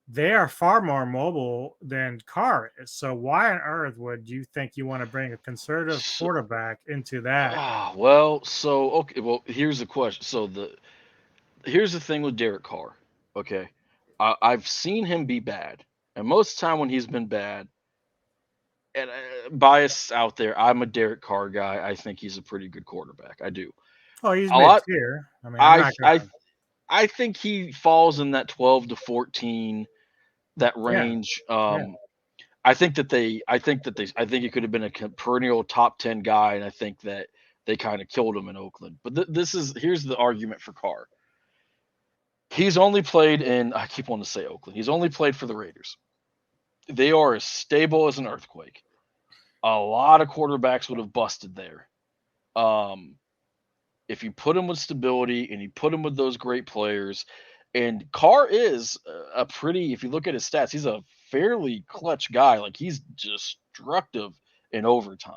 they are far more mobile than Carr is. So why on earth would you think you want to bring a conservative So, quarterback into that? okay. Well, here's the question. Here's the thing with Derek Carr. Okay, I've seen him be bad, and most of the time when he's been bad, and bias out there, I'm a Derek Carr guy. I think he's a pretty good quarterback. I do. Oh, he's A mid lot. tier. I mean, I'm I not I gonna. I think he falls in that 12 to 14 that Yeah, range. yeah. I think he could have been a perennial top 10 guy, and I think that they kind of killed him in Oakland. But here's the argument for Carr. He's only played in, I keep wanting to say Oakland. He's only played for the Raiders. They are as stable as an earthquake. A lot of quarterbacks would have busted there. Um, if you put him with stability and you put him with those great players, and Carr is a pretty, if you look at his stats, he's a fairly clutch guy. Like, he's destructive in overtime.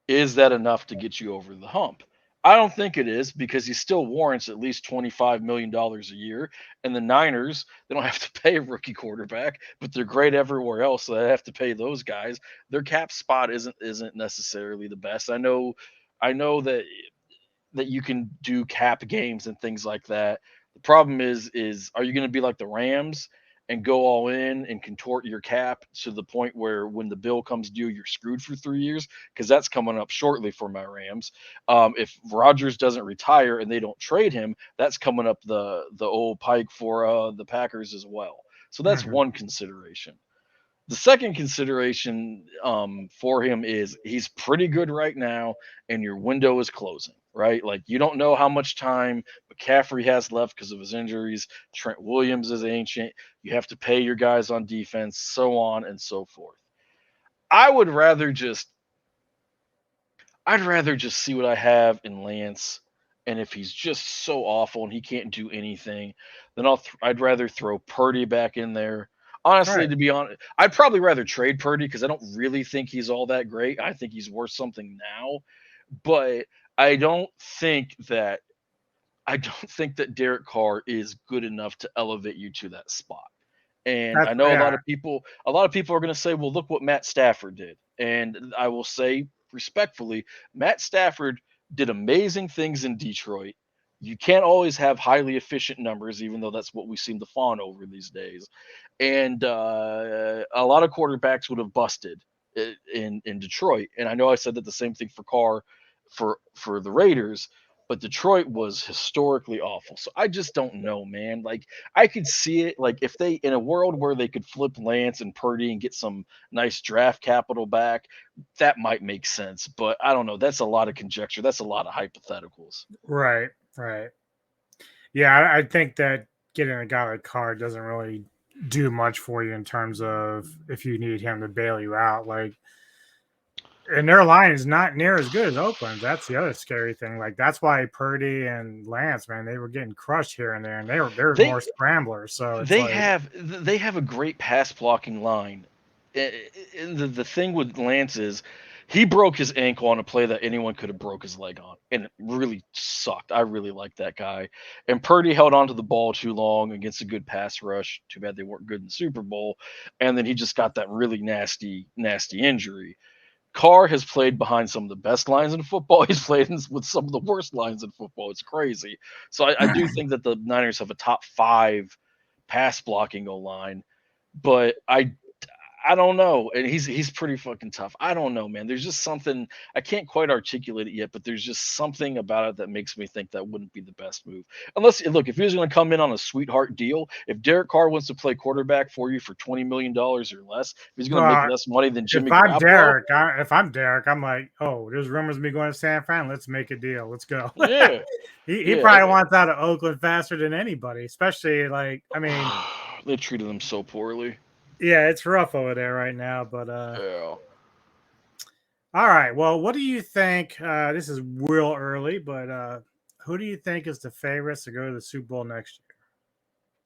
Is that enough to get you over the hump? I don't think it is because he still warrants at least $25 million a year. And the Niners, they don't have to pay a rookie quarterback, but they're great everywhere else, so they have to pay those guys. Their cap spot isn't necessarily the best. I know that you can do cap games and things like that. The problem is are you going to be like the Rams and go all in and contort your cap to the point where when the bill comes due, you're screwed for 3 years? Because that's coming up shortly for my Rams. If Rodgers doesn't retire and they don't trade him, that's coming up the old pike for the Packers as well. So that's Mhm. one consideration. The second consideration for him is he's pretty good right now, and your window is closing, right? Like you don't know how much time McCaffrey has left because of his injuries. Trent Williams is ancient. You have to pay your guys on defense, so on and so forth. I would rather just I'd rather just see what I have in Lance, and if he's just so awful and he can't do anything, then I'd rather throw Purdy back in there. Honestly, Right. to be honest, I'd probably rather trade Purdy because I don't really think he's all that great. I think he's worth something now, but I don't think that I don't think that Derek Carr is good enough to elevate you to that spot. And I That's know yeah. a lot of people are going to say, "Well, look what Matt Stafford did." And I will say respectfully, Matt Stafford did amazing things in Detroit. You can't always have highly efficient numbers, even though that's what we seem to fawn over these days. And a lot of quarterbacks would have busted in Detroit. And I know I said that the same thing for Carr for the Raiders, but Detroit was historically awful. So I just don't know, man. Like I could see it, like if they in a world where they could flip Lance and Purdy and get some nice draft capital back, that might make sense. But I don't know. That's a lot of conjecture. That's a lot of hypotheticals. Right. Right. Yeah, I think that getting a guy like Carr doesn't really do much for you in terms of if you need him to bail you out. Like, and their line is not near as good as Oakland's. That's the other scary thing. Like, that's why Purdy and Lance, man, they were getting crushed here and there, and they're more They scramblers. So it's they like, have they have a great pass blocking line. And the thing with Lance is he broke his ankle on a play that anyone could have broke his leg on, and it really sucked. I really like that guy. And Purdy held on to the ball too long against a good pass rush. Too bad they weren't good in the Super Bowl. And then he just got that really nasty injury. Carr has played behind some of the best lines in football. He's played with some of the worst lines in football. It's crazy. So I do think that the Niners have a top five pass blocking O line, but I don't know. And he's pretty fucking tough. I don't know, man. There's just something I can't quite articulate it yet, but there's just something about it that makes me think that wouldn't be the best move. Unless look, if he was going to come in on a sweetheart deal, if Derek Carr wants to play quarterback for you for $20 million or less, if he's going to make well, less money than if Jimmy I'm Garoppolo, Derek, I'm like, oh, there's rumors of me going to San Fran. Let's make a deal. Let's go. yeah, He yeah. probably wants out of Oakland faster than anybody, especially like, I mean, They treated him so poorly. yeah, it's rough over there right now. But Yeah. all right. Well, what do you think? This is real early, but who do you think is the favorites to go to the Super Bowl next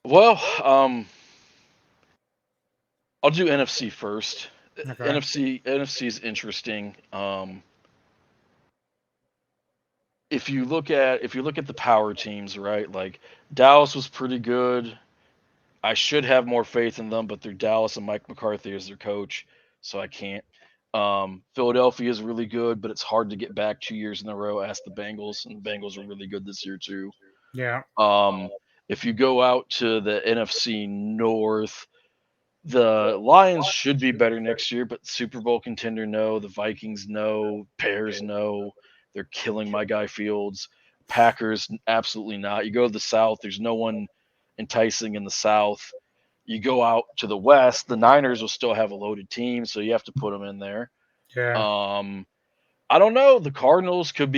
Well, I'll do NFC first. year? Okay. NFC is interesting. If you look at the power teams, right? Like Dallas was pretty good. I should have more faith in them, but they're Dallas and Mike McCarthy as their coach, so I can't. Philadelphia is really good, but it's hard to get back 2 years in a row. Ask the Bengals, and the Bengals are really good this year too. Yeah. Um, if you go out to the NFC North, the Lions should be better next year, but Super Bowl contender, no. The Vikings, no. Bears, no. They're killing my guy Fields. Packers, absolutely not. You go to the South, there's no one enticing in the South. You go out to the West, the Niners will still have a loaded team, so you have to put them in there. Yeah. Um, I don't know. The Cardinals could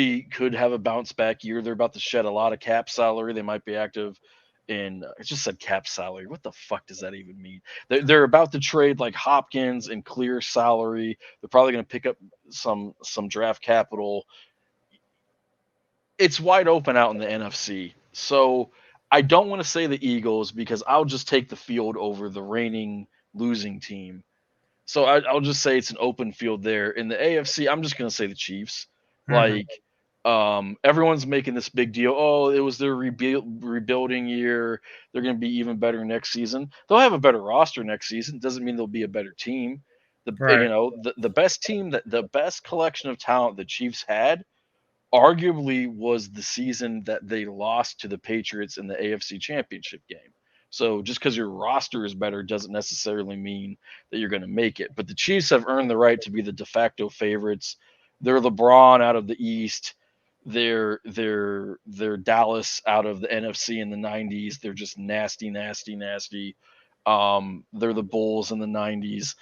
have a bounce back year. They're about to shed a lot of cap salary. They might be active in. I just said cap salary. What the fuck does that even mean? They're about to trade like Hopkins and clear salary. They're probably going to pick up some draft capital. It's wide open out in the NFC. So I don't want to say the Eagles because I'll just take the field over the reigning losing team. So I'll just say it's an open field there. In the AFC, I'm just going to say the Chiefs. Hmm. Like, Everyone's making this big deal. Oh, it was their rebuilding year. They're going to be even better next season. They'll have a better roster next season. Doesn't mean they'll be a better team. Right. The best team, that the best collection of talent the Chiefs had arguably was the season that they lost to the Patriots in the AFC Championship game. So just because your roster is better doesn't necessarily mean that you're going to make it. But the Chiefs have earned the right to be the de facto favorites. They're LeBron out of the East. They're Dallas out of the NFC in the 90s. They're just nasty, nasty, nasty. They're the Bulls in the 90s.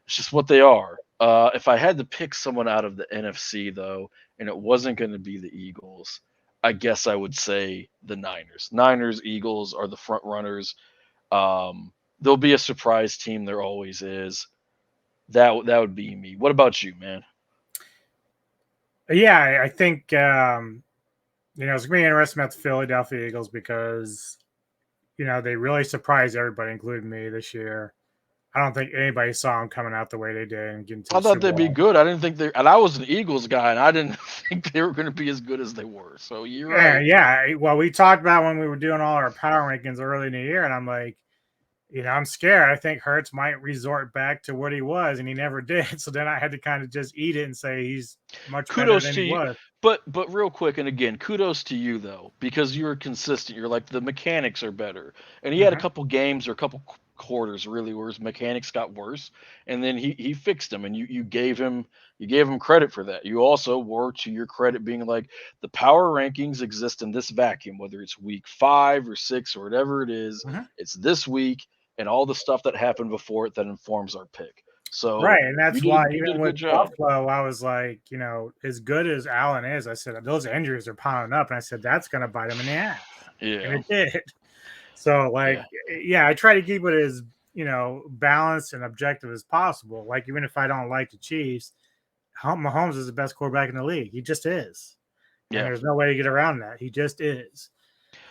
It's just what they are. If I had to pick someone out of the NFC though, and it wasn't going to be the Eagles, I guess I would say the Niners. Niners, Eagles are the front runners. There'll be a surprise team. There always is. That would be me. What about you, man? Yeah, I think it's gonna be interesting about the Philadelphia Eagles because they really surprised everybody, including me, this year. I don't think anybody saw them coming out the way they did and getting to I the thought Super they'd be Bowl. good. I didn't think they, and I was an Eagles guy, and I didn't think they were going to be as good as they were. So you're right. And yeah, well, we talked about when we were doing all our power rankings early in the year, and I'm like, I'm scared. I think Hurts might resort back to what he was, and he never did. So then I had to kind of just eat it and say he's much better Kudos than to he you, was. but real quick, and again, kudos to you though, because you're consistent. You're like the mechanics are better, and he had a Mm-hmm. couple games or a couple quarters really where his mechanics got worse, and then he fixed them, and you gave him credit for that. You also were, to your credit, being like, the power rankings exist in this vacuum, whether it's week 5 or 6 or whatever it is, Mm-hmm. it's this week, and all the stuff that happened before it that informs our pick. So Right, and that's why you did even a with good job. Buffalo, I was like, as good as Allen is, I said those injuries are piling up, and I said that's going to bite him in the ass, and Yeah, it did. So, yeah. like, yeah, I try to keep it as balanced and objective as possible. Like, even if I don't like the Chiefs, Mahomes is the best quarterback in the league. He just is, and Yeah. there's no way to get around that. He just is.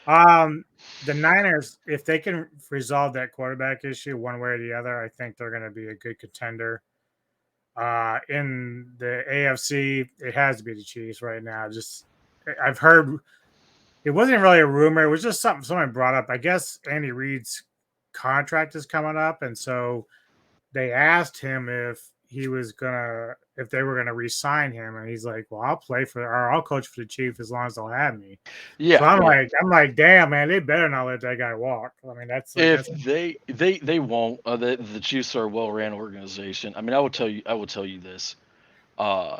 Um, the Niners, if they can resolve that quarterback issue one way or the other, I think they're going to be a good contender. In the AFC, it has to be the Chiefs right now. Just I've heard it wasn't really a rumor; it was just something someone brought up. I guess Andy Reid's contract is coming up, and so they asked him if they were gonna re-sign him, and he's like, "Well, I'll play for or I'll coach for the Chiefs as long as they'll have me." So Yeah, I'm yeah. like, damn man, they better not let that guy walk. I mean, that's like If that's they won't, the Chiefs are a well-ran organization. I mean, I will tell you this. Uh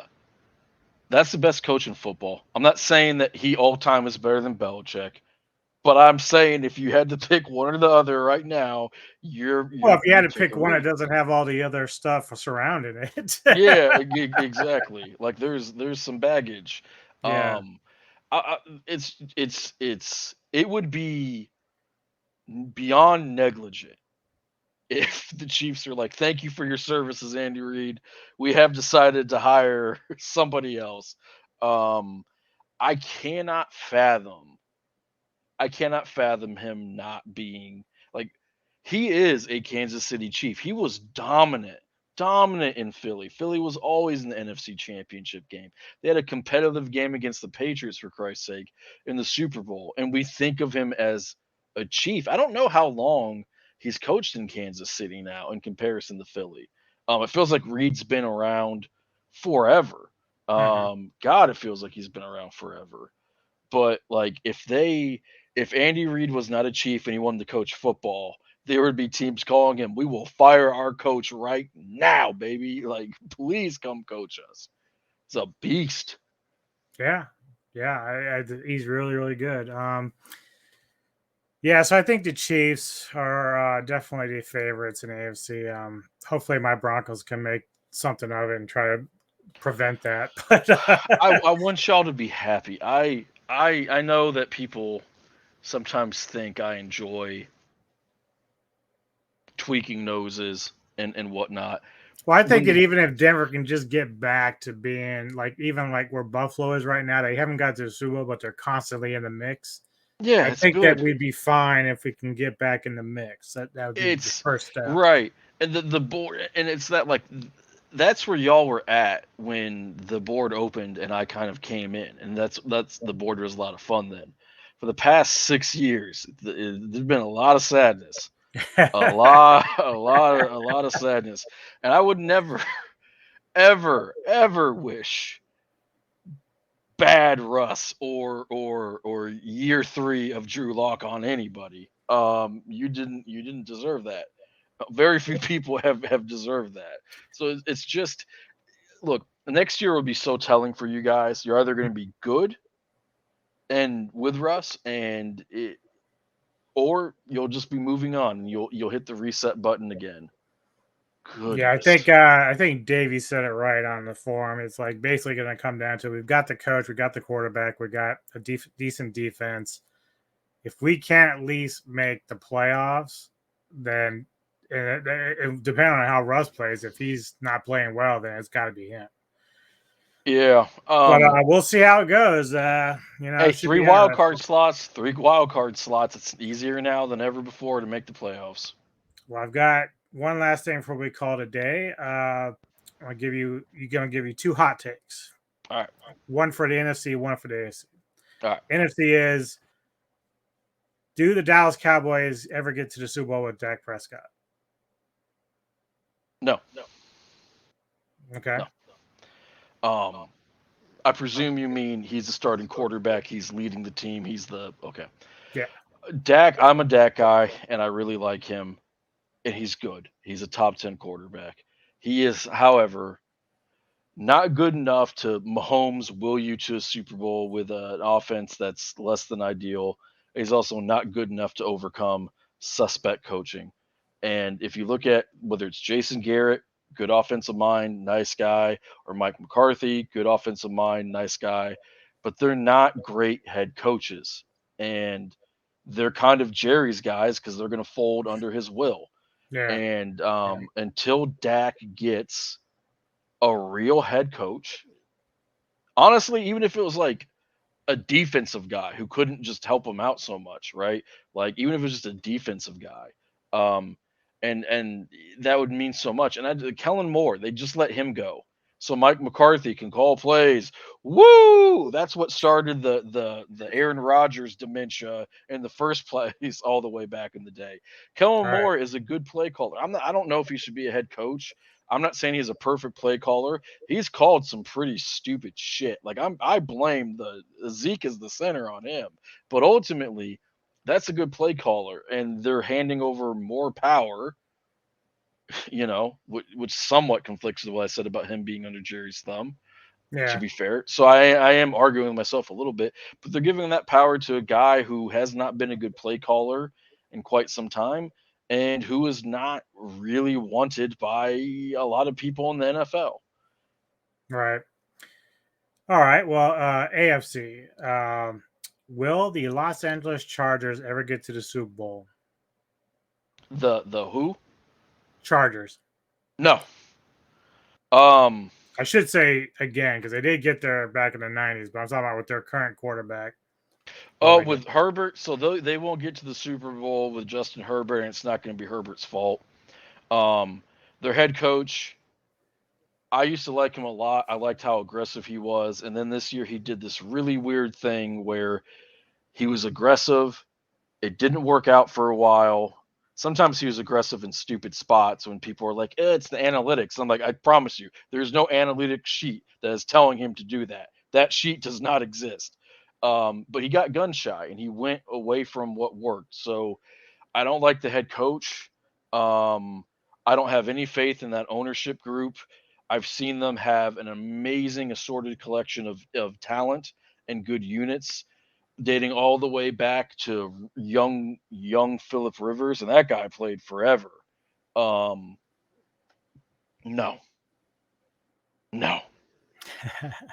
that's the best coach in football. I'm not saying that he all time is better than Belichick, but I'm saying if you had to pick one or the other right now, well, if you had you're to pick picking one that Reed. doesn't have all the other stuff surrounding it. Yeah, exactly. Like there's some baggage. Yeah. Um it would be beyond negligent if the Chiefs are like, "Thank you for your services, Andy Reid. We have decided to hire somebody else." Um, I cannot fathom. I cannot fathom him not being like, he is a Kansas City Chief. He was dominant in Philly. Philly was always in the NFC Championship game. They had a competitive game against the Patriots, for Christ's sake, in the Super Bowl. And we think of him as a Chief. I don't know how long he's coached in Kansas City now in comparison to Philly. It feels like Reed's been around forever. Hmm. God, it feels like he's been around forever. But like if Andy Reid was not a Chief and he wanted to coach football, there would be teams calling him, "We will fire our coach right now, baby. Like, please come coach us." It's a beast. Yeah. Yeah. He's really, really good. Yeah. So I think the Chiefs are definitely the favorites in AFC. Hopefully, my Broncos can make something of it and try to prevent that. I want y'all to be happy. I know that people sometimes think I enjoy tweaking noses and whatnot. Well, I think When that the even if Denver can just get back to being like even like where Buffalo is right now, they haven't got to the Super Bowl, but they're constantly in the mix. Yeah, I it's think that good. we'd be fine if we can get back in the mix. That would be the It's first step. right. And the board, and it's that like that's where y'all were at when the board opened and I kind of came in, and that's the board was a lot of fun then. For the past 6 years, there's been a lot of sadness, a lot of sadness, and I would never, ever wish bad Russ or year three of Drew Lock on anybody. You didn't deserve that. Very few people have deserved that. So it's just look. Next year will be so telling for you guys. You're either going to be good and with Russ, or you'll just be moving on and you'll hit the reset button again. Yeah, Goodness. I think Davey said it right on the forum. It's like basically going to come down to we've got the coach, we got the quarterback, we got a decent defense. If we can't at least make the playoffs, then depending on how Russ plays, if he's not playing well, then it's got to be him. Yeah. But we'll see how it goes. Hey, It should be interesting. three wild card slots. It's easier now than ever before to make the playoffs. Well, I've got one last thing before we call it a day. I'll give you. You're gonna give you two hot takes. All right. One for the NFC, one for the AFC. All right. NFC is: do the Dallas Cowboys ever get to the Super Bowl with Dak Prescott? No. Okay. No. I presume you mean he's the starting quarterback. He's leading the team. He's the okay. Yeah. Dak. I'm a Dak guy, and I really like him, and he's good. He's a top 10 quarterback. He is, however, not good enough to Mahomes will you to a Super Bowl with an offense that's less than ideal. He's also not good enough to overcome suspect coaching. And if you look at whether it's Jason Garrett, good offensive mind, nice guy, or Mike McCarthy, good offensive mind, nice guy, but they're not great head coaches. And they're kind of Jerry's guys because they're going to fold under his will. Yeah. And until Dak gets a real head coach. Honestly, even if it was like a defensive guy who couldn't just help him out so much, right? Like even if it was just a defensive guy, um, and that would mean so much. And Kellen Moore, they just let him go, so Mike McCarthy can call plays. Woo! That's what started the Aaron Rodgers dementia in the first place, all the way back in the day. Kellen All right. Moore is a good play caller. I don't know if he should be a head coach. I'm not saying he's a perfect play caller. He's called some pretty stupid shit. Like I blame the Zeke is the center on him, but ultimately, that's a good play caller, and they're handing over more power. Which somewhat conflicts with what I said about him being under Jerry's thumb. To Yeah. be fair, so I am arguing with myself a little bit, but they're giving that power to a guy who has not been a good play caller in quite some time, and who is not really wanted by a lot of people in the NFL. Right. All right. Well, AFC. Will the Los Angeles Chargers ever get to the Super Bowl? The who? Chargers. No. Um. I should say again because they did get there back in the '90s, but I'm talking about with their current quarterback. Will Oh, they get with Herbert, so they won't get to the Super Bowl with Justin Herbert, and it's not going to be Herbert's fault. Um, their head coach, I used to like him a lot. I liked how aggressive he was, and then this year he did this really weird thing where he was aggressive. It didn't work out for a while. Sometimes he was aggressive in stupid spots when people were like, it's the analytics. I'm like, I promise you, there's no analytic sheet that is telling him to do that. That sheet does not exist. But he got gun shy and he went away from what worked. So I don't like the head coach. Um, I don't have any faith in that ownership group. I've seen them have an amazing assorted collection of talent and good units dating all the way back to young Philip Rivers, and that guy played forever. Um, no, no,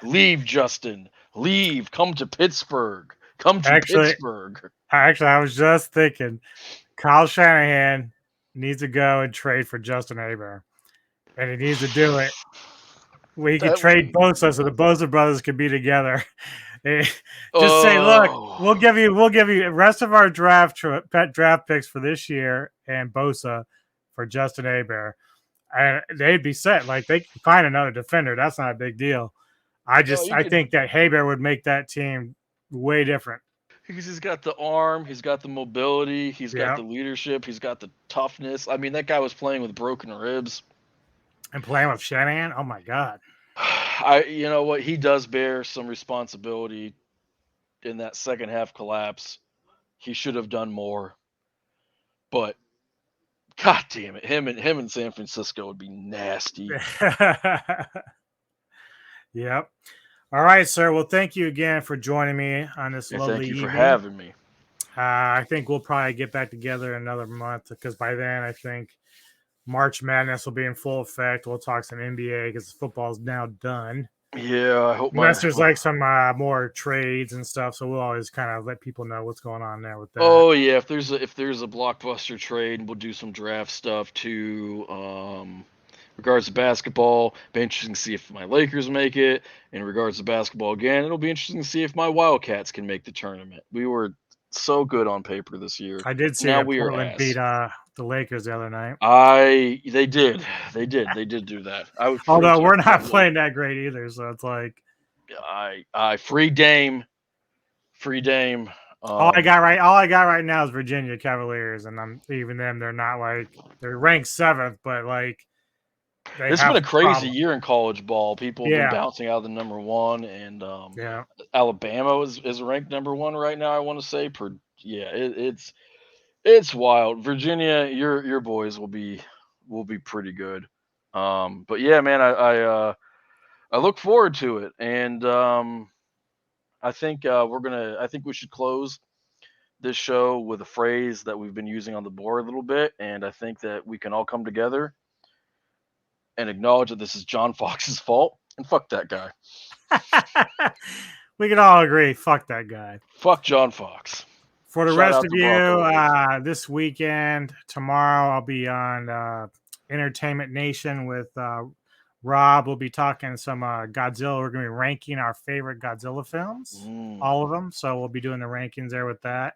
leave, Justin, leave. Come to Pittsburgh. Come to actually? Pittsburgh. I was just thinking Kyle Shanahan needs to go and trade for Justin Haber, and he needs to do it. We could That trade Bosa so the Bosa brothers could be together. Just say, look, oh, we'll give you the rest of our draft pet draft picks for this year and Bosa for Justin Haber. they'd be set. Like they can find another defender. That's not a big deal. No, you I could think that Haber would make that team way different. because he's got the arm, he's got the mobility, he's got Yeah, the leadership, he's got the toughness. I mean, that guy was playing with broken ribs. and playing with Shanahan. Oh my God. You know what? He does bear some responsibility in that second half collapse. He should have done more, but god damn it, him and San Francisco would be nasty. Yep. All right, sir. Well, thank you again for joining me on this And lovely thank you for evening. having me. I think we'll probably get back together in another month because by then I think March Madness will be in full effect. We'll talk some NBA because football's now done. Yeah, I hope Unless there's like some more trades and stuff, so we'll always kind of let people know what's going on there with that. Oh yeah, if there's a blockbuster trade, we'll do some draft stuff too. Regards to basketball, be interesting to see if my Lakers make it. In regards to basketball again, it'll be interesting to see if my Wildcats can make the tournament. We were so good on paper this year. I did see Now that we are Portland beat ass. the Lakers the other night. They did do that. I would freak Although if we're that not was playing that great either, so it's like I free Dame, free Dame. all I got right now is Virginia Cavaliers, and I'm even them. They're not like they're ranked seventh, but like they It's been have a crazy problems. year in college ball. People have been Yeah, bouncing out of the number one, and yeah. Alabama is ranked number one right now. I want to say yeah, it's wild. Virginia, your boys will be pretty good. But yeah, man, I look forward to it, and I think we should close this show with a phrase that we've been using on the board a little bit, and I think that we can all come together and acknowledge that this is John Fox's fault, and fuck that guy. We can all agree. Fuck that guy. Fuck John Fox. For the Shout rest out of to you, Bronco Riders. this weekend, tomorrow, I'll be on Entertainment Nation with Rob. We'll be talking some Godzilla. We're going to be ranking our favorite Godzilla films, all of them. So we'll be doing the rankings there with that.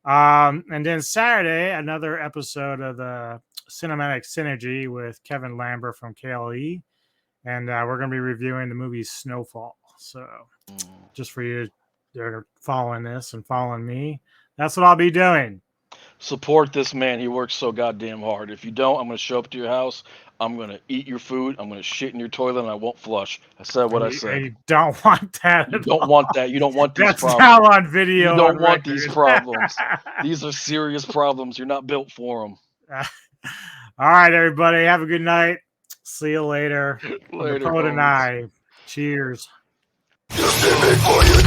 And then Saturday, another episode of the Cinematic Synergy with Kevin Lambert from KLE. And we're going to be reviewing the movie Snowfall. So just for you, they're following this and following me. That's what I'll be doing. Support this man. He works so goddamn hard. If you don't, I'm going to show up to your house. I'm going to eat your food. I'm going to shit in your toilet, and I won't flush. I said what I said. You don't want that. You don't want that. You don't want these That's problems. now on video. You don't on want record. these problems. These are serious problems. You're not built for them. All right, everybody. Have a good night. See you later. Later, The Poet and homies. I. Cheers. Just a bit for you.